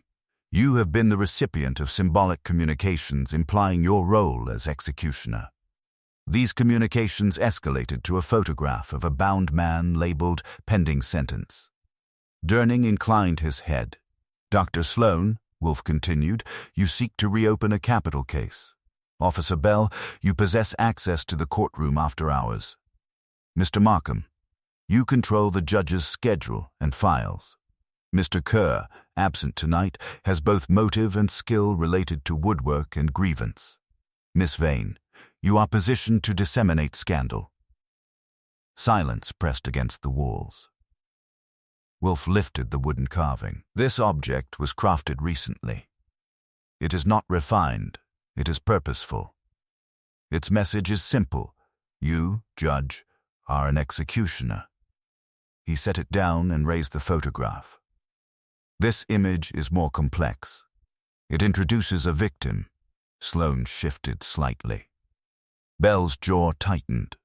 you have been the recipient of symbolic communications implying your role as executioner. These communications escalated to a photograph of a bound man labeled pending sentence. Durning inclined his head. Dr. Sloan, Wolfe continued, you seek to reopen a capital case. Officer Bell, you possess access to the courtroom after hours. Mr. Markham, you control the judge's schedule and files. Mr. Kerr, absent tonight, has both motive and skill related to woodwork and grievance. Miss Vane, you are positioned to disseminate scandal. Silence pressed against the walls. Wolfe lifted the wooden carving. This object was crafted recently. It is not refined. It is purposeful. Its message is simple. You, Judge, are an executioner. He set it down and raised the photograph. This image is more complex. It introduces a victim. Sloan shifted slightly. Bell's jaw tightened.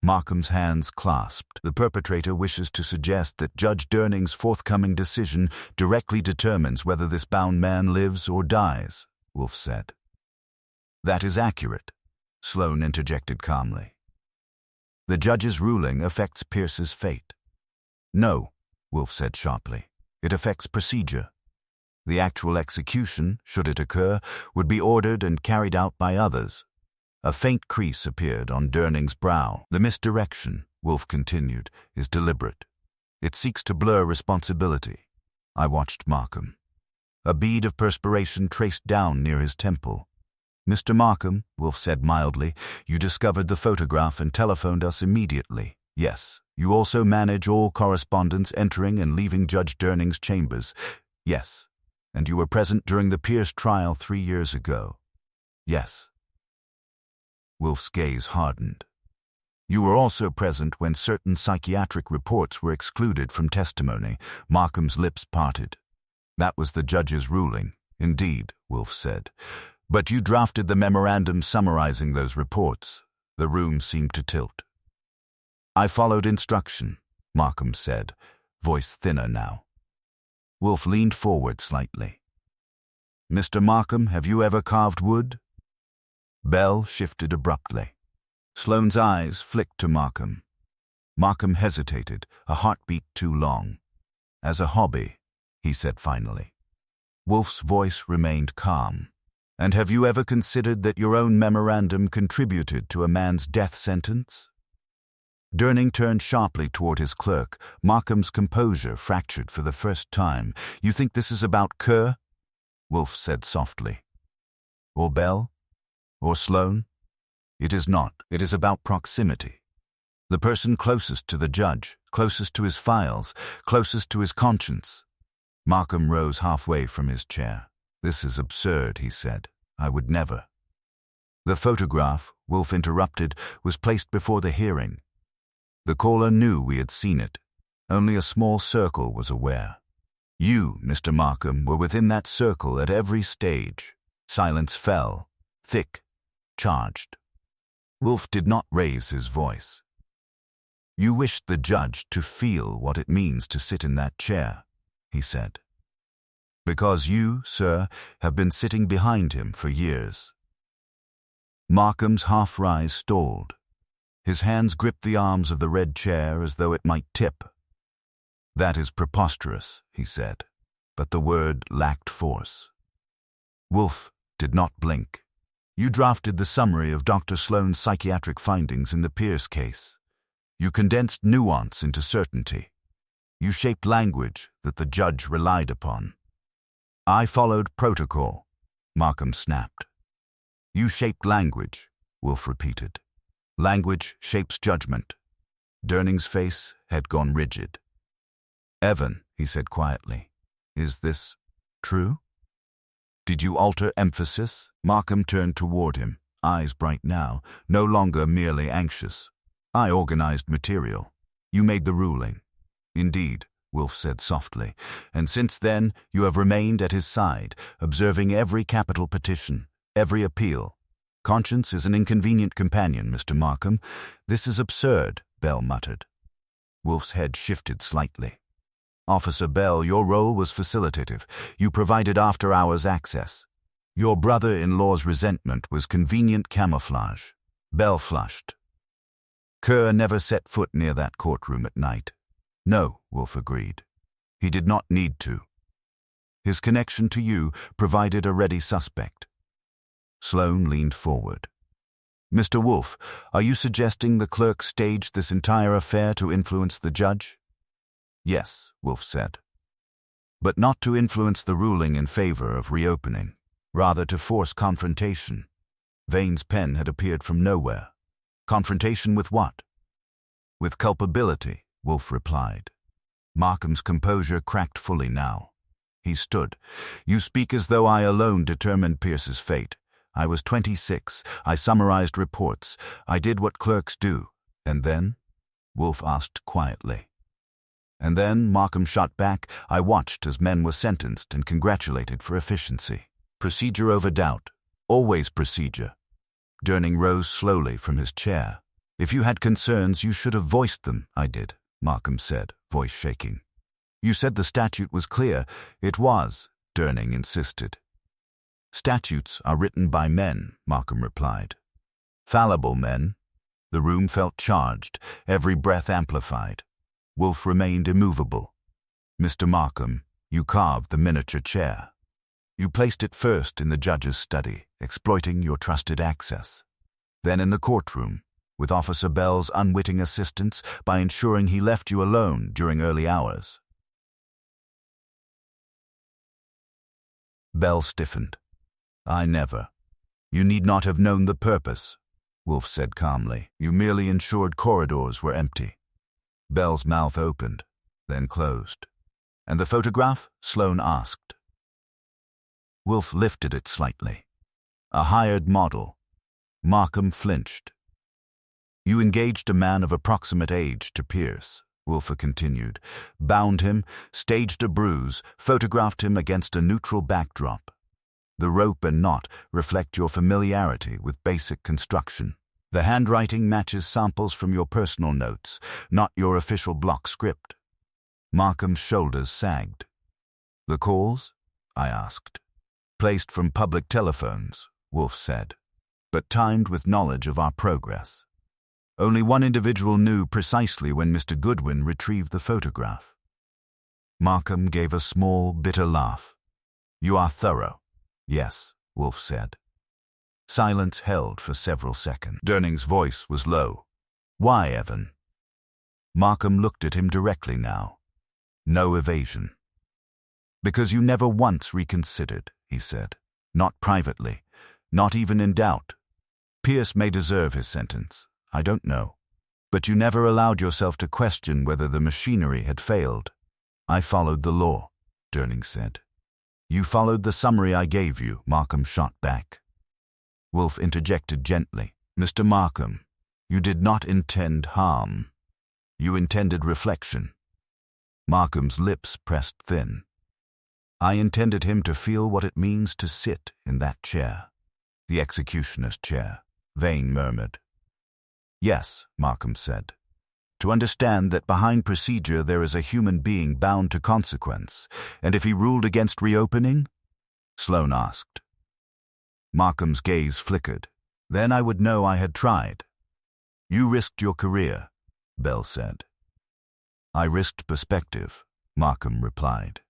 Markham's hands clasped. The perpetrator wishes to suggest that Judge Durning's forthcoming decision directly determines whether this bound man lives or dies, Wolfe said. That is accurate, Sloane interjected calmly. The judge's ruling affects Pierce's fate. No, Wolfe said sharply. It affects procedure. The actual execution, should it occur, would be ordered and carried out by others. A faint crease appeared on Durning's brow. The misdirection, Wolfe continued, is deliberate. It seeks to blur responsibility. I watched Markham. A bead of perspiration traced down near his temple. Mr. Markham, Wolfe said mildly, you discovered the photograph and telephoned us immediately. Yes. You also manage all correspondence entering and leaving Judge Durning's chambers. Yes. And you were present during the Pierce trial 3 years ago. Yes. Wolfe's gaze hardened. You were also present when certain psychiatric reports were excluded from testimony. Markham's lips parted. That was the judge's ruling. Indeed, Wolfe said. But you drafted the memorandum summarizing those reports. The room seemed to tilt. I followed instruction, Markham said, voice thinner now. Wolfe leaned forward slightly. Mr. Markham, have you ever carved wood? Bell shifted abruptly. Sloane's eyes flicked to Markham. Markham hesitated, a heartbeat too long. As a hobby, he said finally. Wolfe's voice remained calm. And have you ever considered that your own memorandum contributed to a man's death sentence? Durning turned sharply toward his clerk. Markham's composure fractured for the first time. You think this is about Kerr? Wolfe said softly. Or Bell? Or Sloane? It is not. It is about proximity. The person closest to the judge, closest to his files, closest to his conscience. Markham rose halfway from his chair. This is absurd, he said. I would never. The photograph, Wolfe interrupted, was placed before the hearing. The caller knew we had seen it. Only a small circle was aware. You, Mr. Markham, were within that circle at every stage. Silence fell, thick, charged. Wolfe did not raise his voice. You wished the judge to feel what it means to sit in that chair, he said. Because you, sir, have been sitting behind him for years. Markham's half-rise stalled. His hands gripped the arms of the red chair as though it might tip. That is preposterous, he said, but the word lacked force. Wolfe did not blink. You drafted the summary of Dr. Sloane's psychiatric findings in the Pierce case. You condensed nuance into certainty. You shaped language that the judge relied upon. I followed protocol, Markham snapped. You shaped language, Wolfe repeated. Language shapes judgment. Durning's face had gone rigid. Evan, he said quietly, is this true? Did you alter emphasis? Markham turned toward him, eyes bright now, no longer merely anxious. I organized material. You made the ruling. Indeed, Wolfe said softly, and since then you have remained at his side, observing every capital petition, every appeal. Conscience is an inconvenient companion, Mr. Markham. This is absurd, Bell muttered. Wolfe's head shifted slightly. Officer Bell, your role was facilitative. You provided after-hours access. Your brother-in-law's resentment was convenient camouflage. Bell flushed. Kerr never set foot near that courtroom at night. No, Wolfe agreed. He did not need to. His connection to you provided a ready suspect. Sloane leaned forward. Mr. Wolfe, are you suggesting the clerk staged this entire affair to influence the judge? Yes, Wolfe said. But not to influence the ruling in favor of reopening, rather to force confrontation. Vane's pen had appeared from nowhere. Confrontation with what? With culpability, Wolfe replied. Markham's composure cracked fully now. He stood. You speak as though I alone determined Pierce's fate. I was 26. I summarized reports. I did what clerks do. And then? Wolfe asked quietly. And then, Markham shot back, I watched as men were sentenced and congratulated for efficiency. Procedure over doubt. Always procedure. Durning rose slowly from his chair. If you had concerns, you should have voiced them. I did, Markham said, voice shaking. You said the statute was clear. It was, Durning insisted. Statutes are written by men, Markham replied. Fallible men. The room felt charged, every breath amplified. Wolfe remained immovable. Mr. Markham, you carved the miniature chair. You placed it first in the judge's study, exploiting your trusted access. Then in the courtroom, with Officer Bell's unwitting assistance by ensuring he left you alone during early hours. Bell stiffened. I never. You need not have known the purpose, Wolfe said calmly. You merely ensured corridors were empty. Bell's mouth opened, then closed. And the photograph? Sloane asked. Wolfe lifted it slightly. A hired model. Markham flinched. You engaged a man of approximate age to pierce, Wolfe continued, bound him, staged a bruise, photographed him against a neutral backdrop. The rope and knot reflect your familiarity with basic construction. The handwriting matches samples from your personal notes, not your official block script. Markham's shoulders sagged. The calls? I asked. Placed from public telephones, Wolfe said, but timed with knowledge of our progress. Only one individual knew precisely when Mr. Goodwin retrieved the photograph. Markham gave a small, bitter laugh. You are thorough. Yes, Wolfe said. Silence held for several seconds. Durning's voice was low. Why, Evan? Markham looked at him directly now. No evasion. Because you never once reconsidered, he said. Not privately, not even in doubt. Pierce may deserve his sentence. I don't know. But you never allowed yourself to question whether the machinery had failed. I followed the law, Durning said. You followed the summary I gave you, Markham shot back. Wolfe interjected gently. Mr. Markham, you did not intend harm. You intended reflection. Markham's lips pressed thin. I intended him to feel what it means to sit in that chair. The executioner's chair, Vane murmured. Yes, Markham said. To understand that behind procedure there is a human being bound to consequence, and if he ruled against reopening? Sloane asked. Markham's gaze flickered. Then I would know I had tried. You risked your career, Bell said. I risked perspective, Markham replied.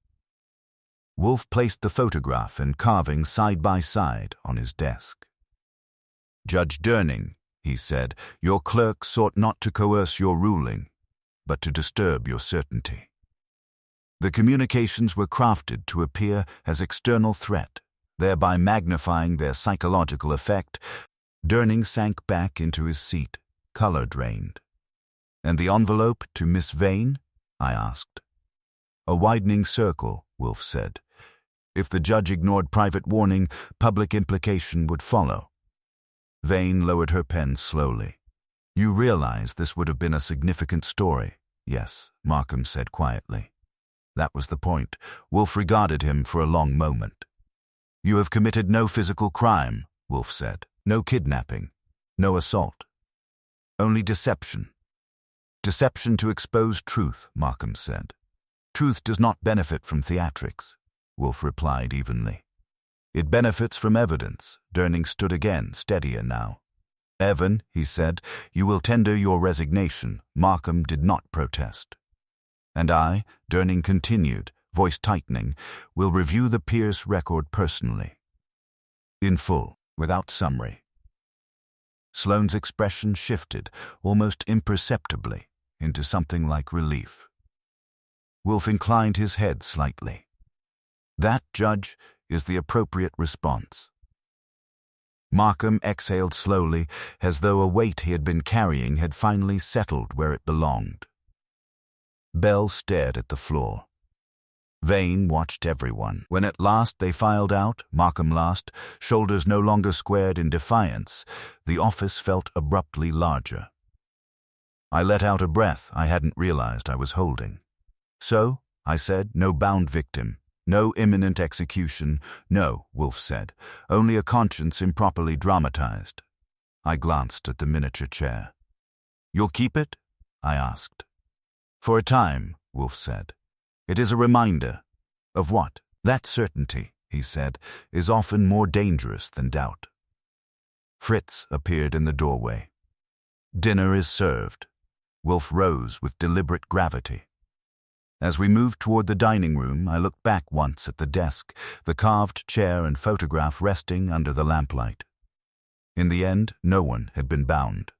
Wolfe placed the photograph and carving side by side on his desk. Judge Durning, he said, your clerk sought not to coerce your ruling, but to disturb your certainty. The communications were crafted to appear as external threat, thereby magnifying their psychological effect. Durning sank back into his seat, color drained. And the envelope to Miss Vane? I asked. A widening circle, Wolfe said. If the judge ignored private warning, public implication would follow. Vane lowered her pen slowly. You realize this would have been a significant story. Yes, Markham said quietly. That was the point. Wolfe regarded him for a long moment. You have committed no physical crime, Wolfe said. No kidnapping. No assault. Only deception. Deception to expose truth, Markham said. Truth does not benefit from theatrics, Wolfe replied evenly. It benefits from evidence. Durning stood again, steadier now. Evan, he said, you will tender your resignation. Markham did not protest. And I, Durning continued, voice tightening, will review the Pierce record personally. In full, without summary. Sloane's expression shifted, almost imperceptibly, into something like relief. Wolfe inclined his head slightly. That, Judge, is the appropriate response. Markham exhaled slowly, as though a weight he had been carrying had finally settled where it belonged. Bell stared at the floor. Vane watched everyone. When at last they filed out, Markham last, shoulders no longer squared in defiance, the office felt abruptly larger. I let out a breath I hadn't realized I was holding. So, I said, no bound victim. No imminent execution. No, Wolfe said. Only a conscience improperly dramatized. I glanced at the miniature chair. You'll keep it? I asked. For a time, Wolfe said. It is a reminder. Of what? That certainty, he said, is often more dangerous than doubt. Fritz appeared in the doorway. Dinner is served. Wolfe rose with deliberate gravity. As we moved toward the dining room, I looked back once at the desk, the carved chair and photograph resting under the lamplight. In the end, no one had been bound,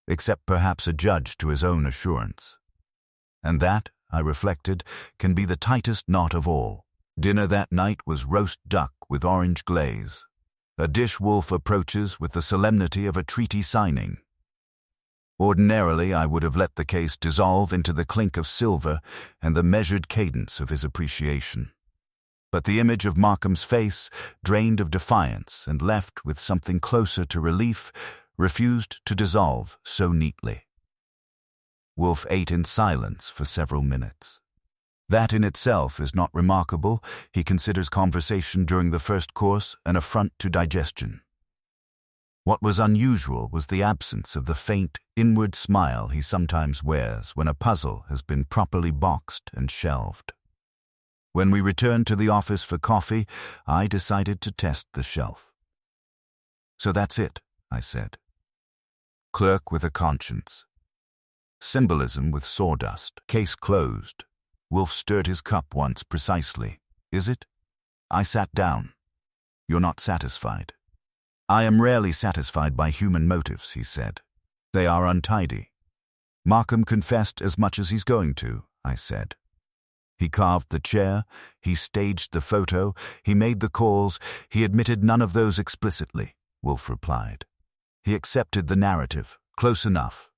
except perhaps a judge to his own assurance. And that, I reflected, can be the tightest knot of all. Dinner that night was roast duck with orange glaze, a dish Wolfe approaches with the solemnity of a treaty signing. Ordinarily, I would have let the case dissolve into the clink of silver and the measured cadence of his appreciation. But the image of Markham's face, drained of defiance and left with something closer to relief, refused to dissolve so neatly. Wolfe ate in silence for several minutes. That in itself is not remarkable. He considers conversation during the first course an affront to digestion. What was unusual was the absence of the faint, inward smile he sometimes wears when a puzzle has been properly boxed and shelved. When we returned to the office for coffee, I decided to test the shelf. So that's it, I said. Clerk with a conscience. Symbolism with sawdust. Case closed. Wolfe stirred his cup once precisely. Is it? I sat down. You're not satisfied. I am rarely satisfied by human motives, he said. They are untidy. Markham confessed as much as he's going to, I said. He carved the chair, he staged the photo, he made the calls, he admitted none of those explicitly, Wolfe replied. He accepted the narrative, close enough.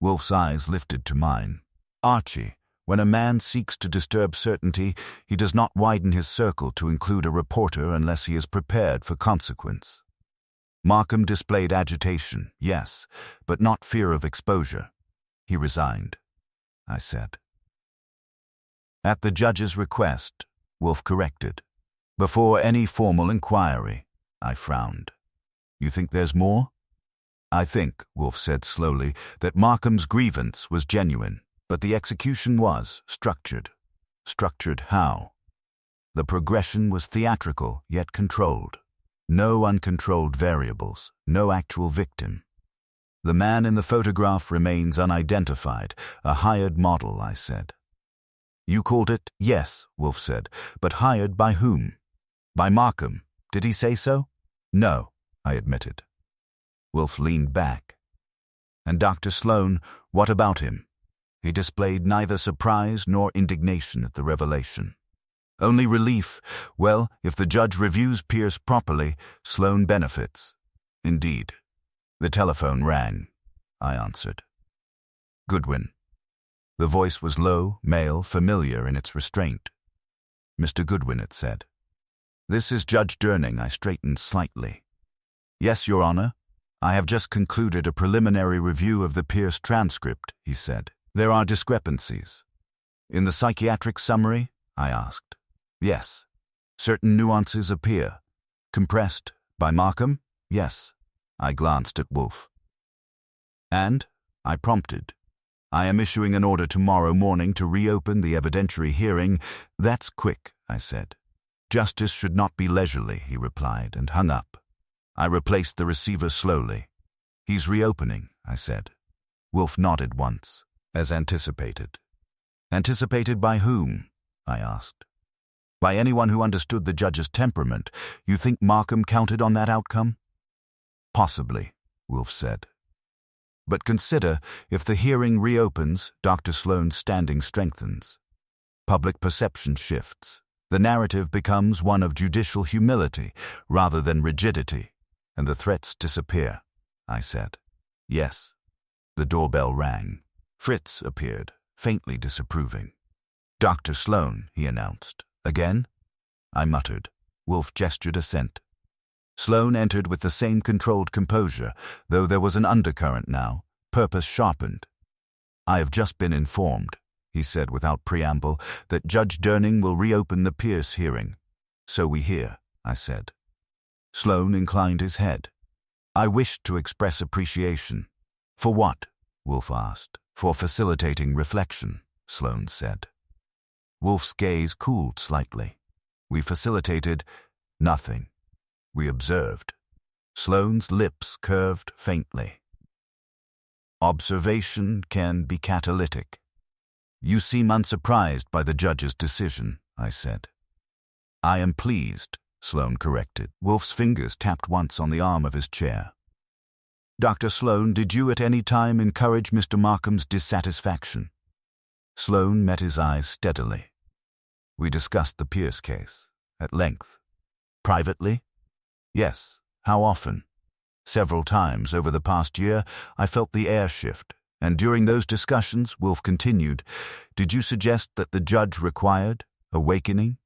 Wolfe's eyes lifted to mine. Archie, when a man seeks to disturb certainty, he does not widen his circle to include a reporter unless he is prepared for consequence. Markham displayed agitation, yes, but not fear of exposure. He resigned, I said. At the judge's request, Wolfe corrected. Before any formal inquiry, I frowned. You think there's more? I think, Wolfe said slowly, that Markham's grievance was genuine, but the execution was structured. Structured how? The progression was theatrical, yet controlled. No uncontrolled variables, no actual victim. The man in the photograph remains unidentified, a hired model, I said. You called it, yes, Wolfe said, but hired by whom? By Markham. Did he say so? No, I admitted. Wolfe leaned back. And Dr. Sloane, what about him? He displayed neither surprise nor indignation at the revelation. Only relief. Well, if the judge reviews Pierce properly, Sloane benefits. Indeed. The telephone rang. I answered. Goodwin. The voice was low, male, familiar in its restraint. Mr. Goodwin, it said. This is Judge Durning. I straightened slightly. Yes, Your Honor. I have just concluded a preliminary review of the Pierce transcript, he said. There are discrepancies. In the psychiatric summary? I asked. Yes. Certain nuances appear. Compressed by Markham? Yes. I glanced at Wolfe. And? I prompted. I am issuing an order tomorrow morning to reopen the evidentiary hearing. That's quick, I said. Justice should not be leisurely, he replied, and hung up. I replaced the receiver slowly. He's reopening, I said. Wolfe nodded once, as anticipated. Anticipated by whom? I asked. By anyone who understood the judge's temperament. You think Markham counted on that outcome? Possibly, Wolfe said. But consider, if the hearing reopens, Dr. Sloane's standing strengthens. Public perception shifts. The narrative becomes one of judicial humility rather than rigidity, and the threats disappear, I said. Yes. The doorbell rang. Fritz appeared, faintly disapproving. Dr. Sloane, he announced. Again? I muttered. Wolfe gestured assent. Sloane entered with the same controlled composure, though there was an undercurrent now, purpose sharpened. I have just been informed, he said without preamble, that Judge Durning will reopen the Pierce hearing. So we hear, I said. Sloane inclined his head. I wished to express appreciation. For what? Wolfe asked. For facilitating reflection, Sloane said. Wolfe's gaze cooled slightly. We facilitated nothing. We observed. Sloane's lips curved faintly. Observation can be catalytic. You seem unsurprised by the judge's decision, I said. I am pleased, Sloane corrected. Wolfe's fingers tapped once on the arm of his chair. Dr. Sloane, did you at any time encourage Mr. Markham's dissatisfaction? Sloane met his eyes steadily. We discussed the Pierce case, at length. Privately? Yes. How often? Several times over the past year, I felt the air shift, and during those discussions, Wolfe continued, did you suggest that the judge required awakening?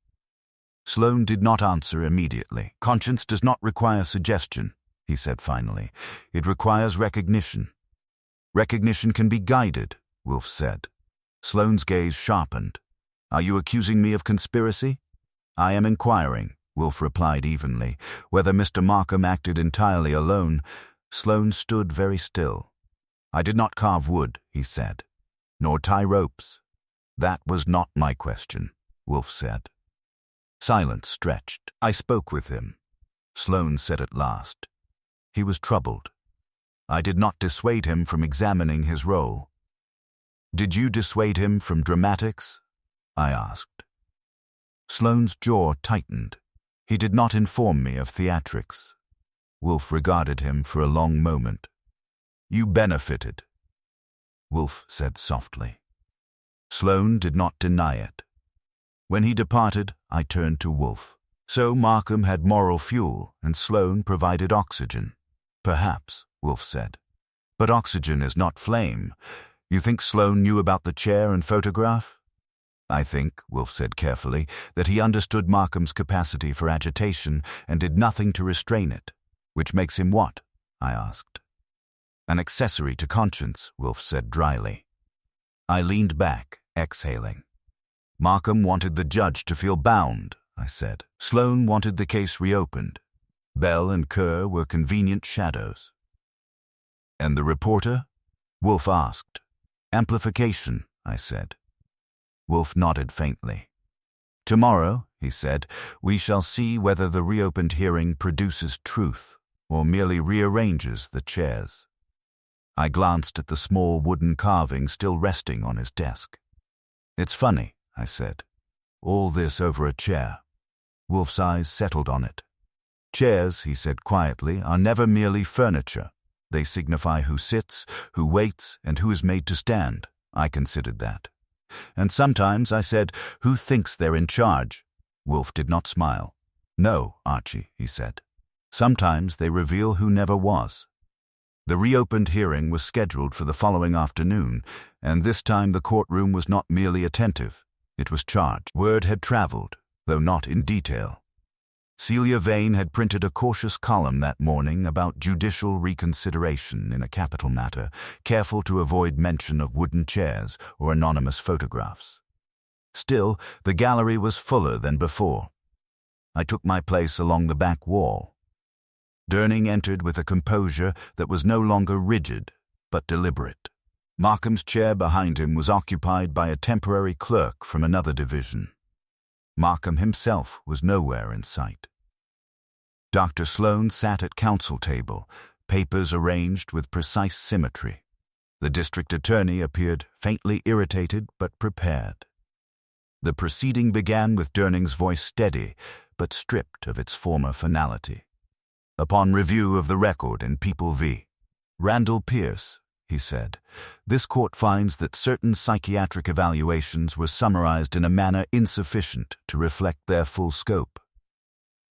Sloane did not answer immediately. Conscience does not require suggestion, he said finally. It requires recognition. Recognition can be guided, Wolfe said. Sloane's gaze sharpened. Are you accusing me of conspiracy? I am inquiring, Wolfe replied evenly. Whether Mr. Markham acted entirely alone, Sloane stood very still. I did not carve wood, he said, nor tie ropes. That was not my question, Wolfe said. Silence stretched. I spoke with him, Sloane said at last. He was troubled. I did not dissuade him from examining his role. Did you dissuade him from dramatics? I asked. Sloane's jaw tightened. He did not inform me of theatrics. Wolfe regarded him for a long moment. You benefited, Wolfe said softly. Sloane did not deny it. When he departed, I turned to Wolfe. So Markham had moral fuel, and Sloane provided oxygen. Perhaps, Wolfe said. But oxygen is not flame. You think Sloane knew about the chair and photograph? I think, Wolfe said carefully, that he understood Markham's capacity for agitation and did nothing to restrain it. Which makes him what? I asked. An accessory to conscience, Wolfe said dryly. I leaned back, exhaling. Markham wanted the judge to feel bound, I said. Sloane wanted the case reopened. Bell and Kerr were convenient shadows. And the reporter? Wolfe asked. Amplification, I said. Wolfe nodded faintly. Tomorrow, he said, we shall see whether the reopened hearing produces truth or merely rearranges the chairs. I glanced at the small wooden carving still resting on his desk. It's funny, I said. All this over a chair. Wolfe's eyes settled on it. Chairs, he said quietly, are never merely furniture. They signify who sits, who waits, and who is made to stand. I considered that. And sometimes I said, who thinks they're in charge? Wolfe did not smile. No, Archie, he said. Sometimes they reveal who never was. The reopened hearing was scheduled for the following afternoon, and this time the courtroom was not merely attentive. It was charged. Word had traveled, though not in detail. Celia Vane had printed a cautious column that morning about judicial reconsideration in a capital matter, careful to avoid mention of wooden chairs or anonymous photographs. Still, the gallery was fuller than before. I took my place along the back wall. Durning entered with a composure that was no longer rigid, but deliberate. Markham's chair behind him was occupied by a temporary clerk from another division. Markham himself was nowhere in sight. Dr. Sloane sat at counsel table, papers arranged with precise symmetry. The district attorney appeared faintly irritated but prepared. The proceeding began with Durning's voice steady, but stripped of its former finality. Upon review of the record in People v. Randall Pierce, he said, this court finds that certain psychiatric evaluations were summarized in a manner insufficient to reflect their full scope.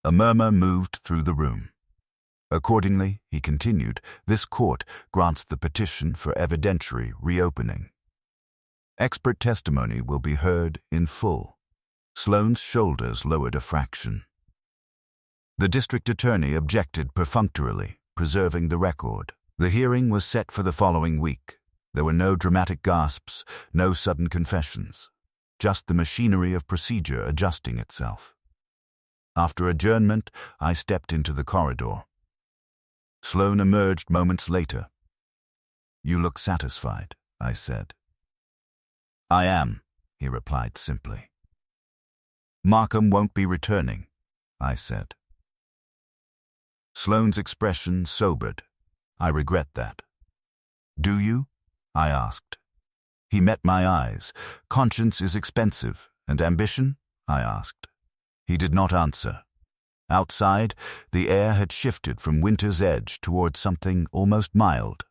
A murmur moved through the room. Accordingly, he continued, this court grants the petition for evidentiary reopening. Expert testimony will be heard in full. Sloane's shoulders lowered a fraction. The district attorney objected perfunctorily, preserving the record. The hearing was set for the following week. There were no dramatic gasps, no sudden confessions, just the machinery of procedure adjusting itself. After adjournment, I stepped into the corridor. Sloane emerged moments later. You look satisfied, I said. I am, he replied simply. Markham won't be returning, I said. Sloane's expression sobered. I regret that. Do you? I asked. He met my eyes. Conscience is expensive, and ambition? I asked. He did not answer. Outside, the air had shifted from winter's edge toward something almost mild.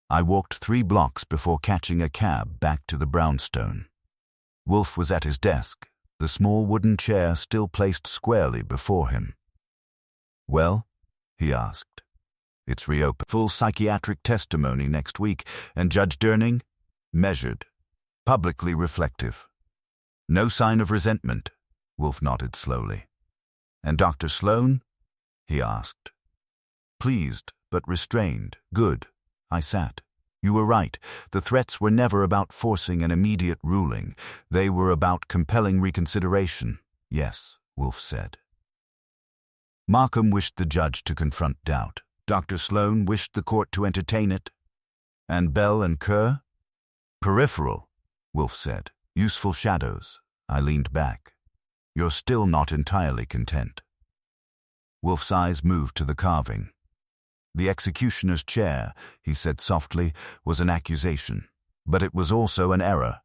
I walked 3 blocks before catching a cab back to the brownstone. Wolfe was at his desk, the small wooden chair still placed squarely before him. Well? He asked. It's reopened. Full psychiatric testimony next week, and Judge Durning? Measured, publicly reflective. No sign of resentment, Wolfe nodded slowly. And Dr. Sloane? He asked. Pleased, but restrained. Good. I sat. You were right. The threats were never about forcing an immediate ruling. They were about compelling reconsideration. Yes, Wolfe said. Markham wished the judge to confront doubt. Dr. Sloane wished the court to entertain it. And Bell and Kerr? Peripheral, Wolfe said. Useful shadows. I leaned back. You're still not entirely content. Wolfe's eyes moved to the carving. The executioner's chair, he said softly, was an accusation, but it was also an error.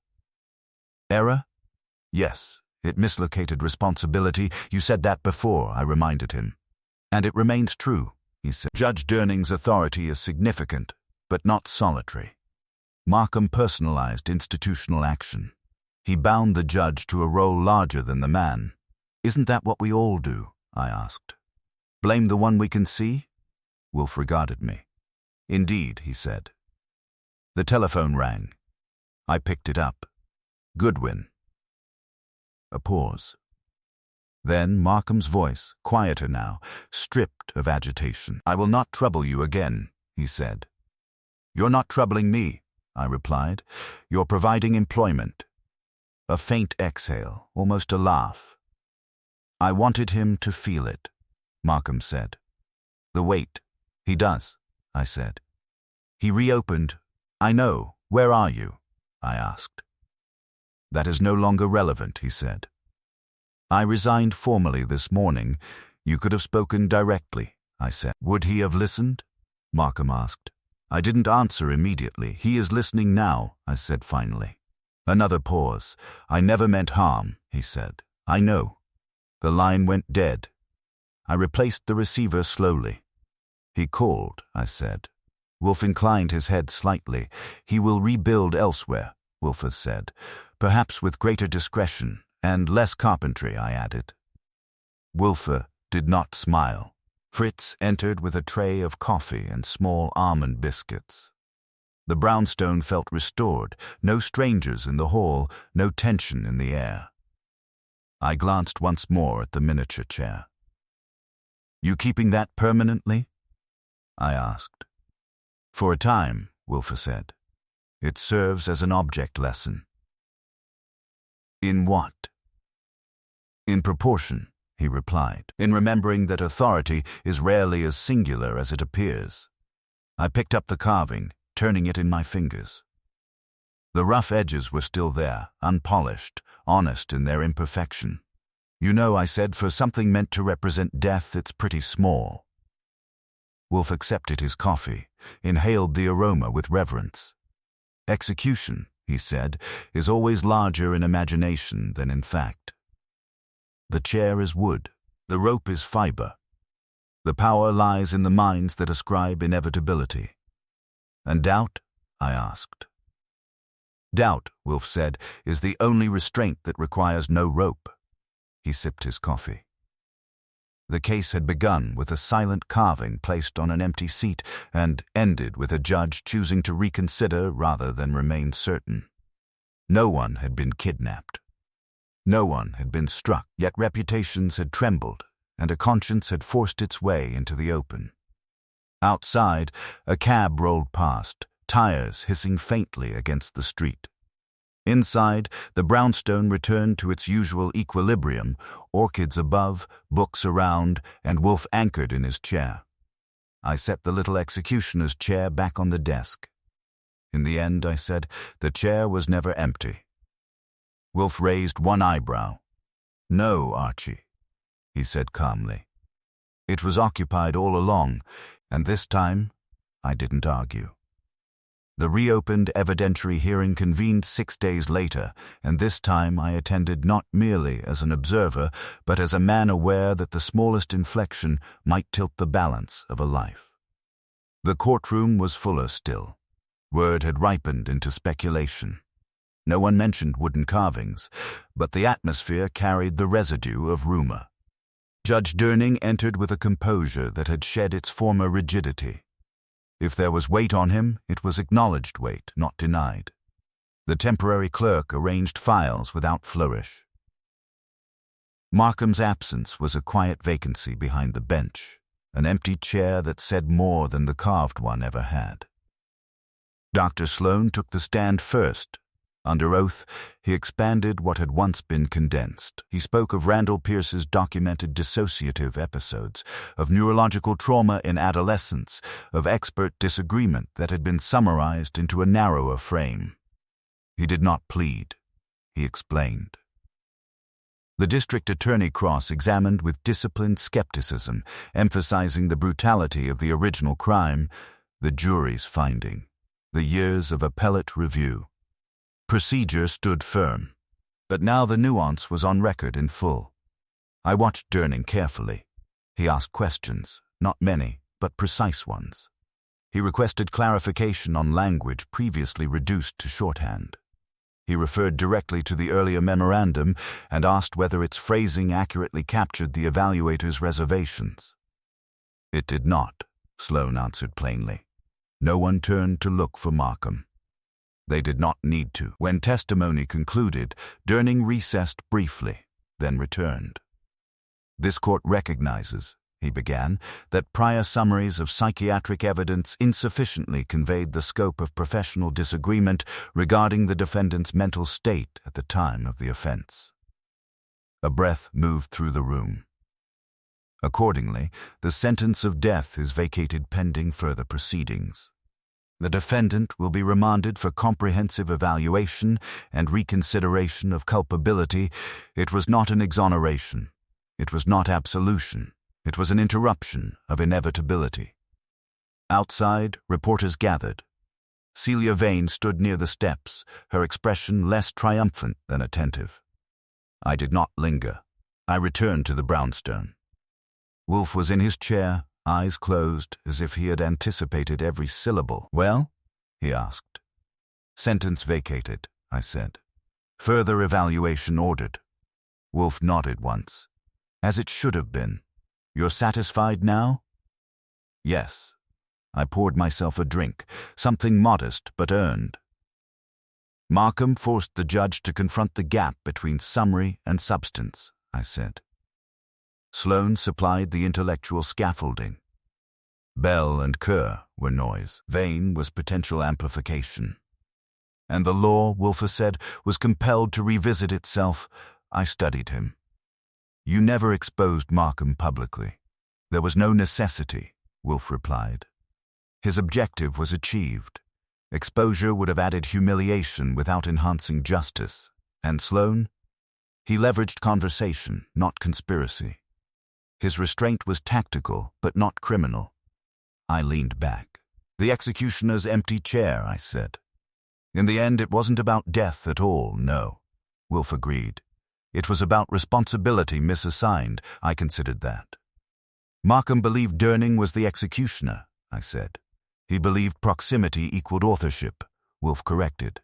Error? Yes, it mislocated responsibility. You said that before, I reminded him. And it remains true, he said. Judge Durning's authority is significant, but not solitary. Markham personalized institutional action. He bound the judge to a role larger than the man. Isn't that what we all do? I asked. Blame the one we can see? Wolfe regarded me. Indeed, he said. The telephone rang. I picked it up. Goodwin. A pause. Then Markham's voice, quieter now, stripped of agitation. I will not trouble you again, he said. You're not troubling me, I replied. You're providing employment. A faint exhale, almost a laugh. I wanted him to feel it, Markham said. The weight. He does, I said. He reopened. I know. Where are you? I asked. That is no longer relevant, he said. I resigned formally this morning. You could have spoken directly, I said. Would he have listened? Markham asked. I didn't answer immediately. He is listening now, I said finally. Another pause. I never meant harm, he said. I know. The line went dead. I replaced the receiver slowly. He called, I said. Wolfe inclined his head slightly. He will rebuild elsewhere, Wolfe has said. Perhaps with greater discretion and less carpentry, I added. Wolfe did not smile. Fritz entered with a tray of coffee and small almond biscuits. The brownstone felt restored, no strangers in the hall, no tension in the air. I glanced once more at the miniature chair. You keeping that permanently? I asked. For a time, Wolfe said. It serves as an object lesson. In what? In proportion, he replied, in remembering that authority is rarely as singular as it appears. I picked up the carving, turning it in my fingers. The rough edges were still there, unpolished, honest in their imperfection. You know, I said, for something meant to represent death, it's pretty small. Wolfe accepted his coffee, inhaled the aroma with reverence. Execution, he said, is always larger in imagination than in fact. The chair is wood, the rope is fiber. The power lies in the minds that ascribe inevitability. And doubt? I asked. Doubt, Wolfe said, is the only restraint that requires no rope. He sipped his coffee. The case had begun with a silent carving placed on an empty seat and ended with a judge choosing to reconsider rather than remain certain. No one had been kidnapped. No one had been struck, yet reputations had trembled and a conscience had forced its way into the open. Outside, a cab rolled past, tires hissing faintly against the street. Inside, the brownstone returned to its usual equilibrium, orchids above, books around, and Wolfe anchored in his chair. I set the little executioner's chair back on the desk. In the end, I said, the chair was never empty. Wolfe raised one eyebrow. No, Archie, he said calmly. It was occupied all along, and this time I didn't argue. The reopened evidentiary hearing convened 6 days later, and this time I attended not merely as an observer, but as a man aware that the smallest inflection might tilt the balance of a life. The courtroom was fuller still. Word had ripened into speculation. No one mentioned wooden carvings, but the atmosphere carried the residue of rumor. Judge Durning entered with a composure that had shed its former rigidity. If there was weight on him, it was acknowledged weight, not denied. The temporary clerk arranged files without flourish. Markham's absence was a quiet vacancy behind the bench, an empty chair that said more than the carved one ever had. Dr. Sloane took the stand first. Under oath, he expanded what had once been condensed. He spoke of Randall Pierce's documented dissociative episodes, of neurological trauma in adolescence, of expert disagreement that had been summarized into a narrower frame. He did not plead. He explained. The district attorney cross-examined with disciplined skepticism, emphasizing the brutality of the original crime, the jury's finding, the years of appellate review. Procedure stood firm, but now the nuance was on record in full. I watched Durning carefully. He asked questions, not many, but precise ones. He requested clarification on language previously reduced to shorthand. He referred directly to the earlier memorandum and asked whether its phrasing accurately captured the evaluator's reservations. It did not, Sloane answered plainly. No one turned to look for Markham. They did not need to. When testimony concluded, Durning recessed briefly, then returned. This court recognizes, he began, that prior summaries of psychiatric evidence insufficiently conveyed the scope of professional disagreement regarding the defendant's mental state at the time of the offense. A breath moved through the room. Accordingly, the sentence of death is vacated pending further proceedings. The defendant will be remanded for comprehensive evaluation and reconsideration of culpability. It was not an exoneration. It was not absolution. It was an interruption of inevitability. Outside, reporters gathered. Celia Vane stood near the steps, her expression less triumphant than attentive. I did not linger. I returned to the brownstone. Wolfe was in his chair, eyes closed, as if he had anticipated every syllable. Well? He asked. Sentence vacated, I said. Further evaluation ordered. Wolfe nodded once. As it should have been. You're satisfied now? Yes. I poured myself a drink, something modest but earned. Markham forced the judge to confront the gap between summary and substance, I said. Sloane supplied the intellectual scaffolding. Bell and Kerr were noise. Vane was potential amplification. And the law, Wolfe said, was compelled to revisit itself. I studied him. You never exposed Markham publicly. There was no necessity, Wolfe replied. His objective was achieved. Exposure would have added humiliation without enhancing justice. And Sloane? He leveraged conversation, not conspiracy. His restraint was tactical, but not criminal. I leaned back. The executioner's empty chair, I said. In the end, it wasn't about death at all, no. Wolfe agreed. It was about responsibility misassigned. I considered that. Markham believed Durning was the executioner, I said. He believed proximity equaled authorship, Wolfe corrected.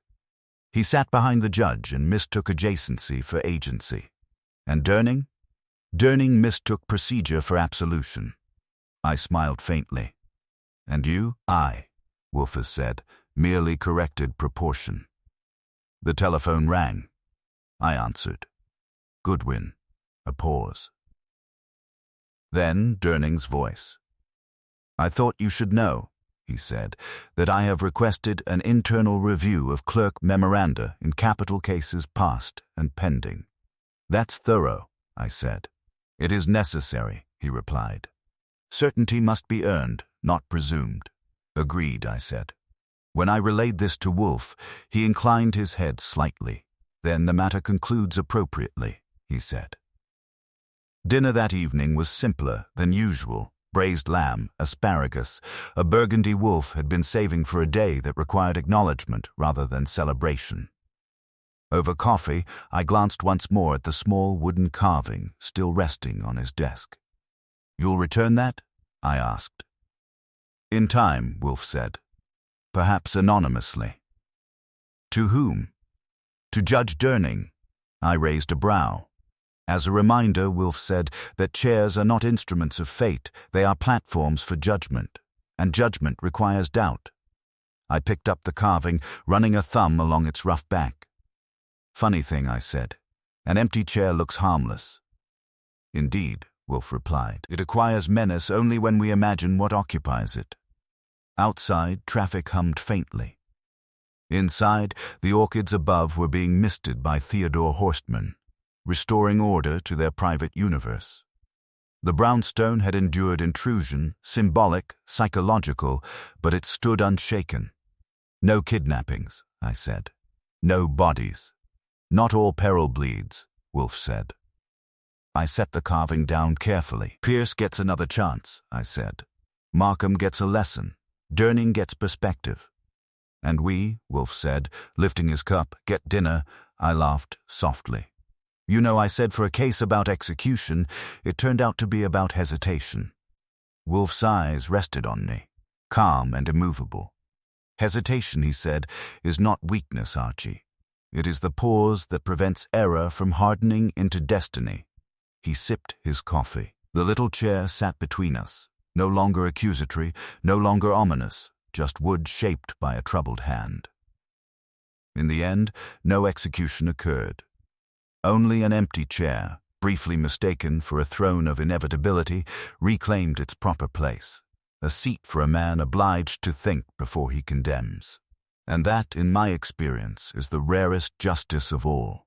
He sat behind the judge and mistook adjacency for agency. And Durning? Durning mistook procedure for absolution. I smiled faintly. And you? I, Wolfe said, merely corrected proportion. The telephone rang. I answered. Goodwin. A pause. Then Durning's voice. I thought you should know, he said, that I have requested an internal review of clerk memoranda in capital cases past and pending. That's thorough, I said. It is necessary, he replied. Certainty must be earned, not presumed. Agreed, I said. When I relayed this to Wolfe, he inclined his head slightly. "Then the matter concludes appropriately," he said. Dinner that evening was simpler than usual. Braised lamb, asparagus, a burgundy Wolfe had been saving for a day that required acknowledgement rather than celebration. Over coffee, I glanced once more at the small wooden carving still resting on his desk. "You'll return that?" I asked. "In time," Wolfe said. "Perhaps anonymously." "To whom?" "To Judge Durning." I raised a brow. "As a reminder," Wolfe said, "that chairs are not instruments of fate, they are platforms for judgment, and judgment requires doubt." I picked up the carving, running a thumb along its rough back. "Funny thing," I said, "an empty chair looks harmless." "Indeed," Wolfe replied, "it acquires menace only when we imagine what occupies it." Outside, traffic hummed faintly. Inside, the orchids above were being misted by Theodore Horstman, restoring order to their private universe. The brownstone had endured intrusion, symbolic, psychological, but it stood unshaken. "No kidnappings," I said. "No bodies. Not all peril bleeds," Wolfe said. I set the carving down carefully. "Pierce gets another chance," I said. "Markham gets a lesson. Durning gets perspective. And we," Wolfe said, lifting his cup, "get dinner." I laughed softly. "You know, I said for a case about execution, it turned out to be about hesitation." Wolfe's eyes rested on me, calm and immovable. "Hesitation," he said, "is not weakness, Archie. It is the pause that prevents error from hardening into destiny." He sipped his coffee. The little chair sat between us, no longer accusatory, no longer ominous, just wood shaped by a troubled hand. In the end, no execution occurred. Only an empty chair, briefly mistaken for a throne of inevitability, reclaimed its proper place, a seat for a man obliged to think before he condemns. And that, in my experience, is the rarest justice of all.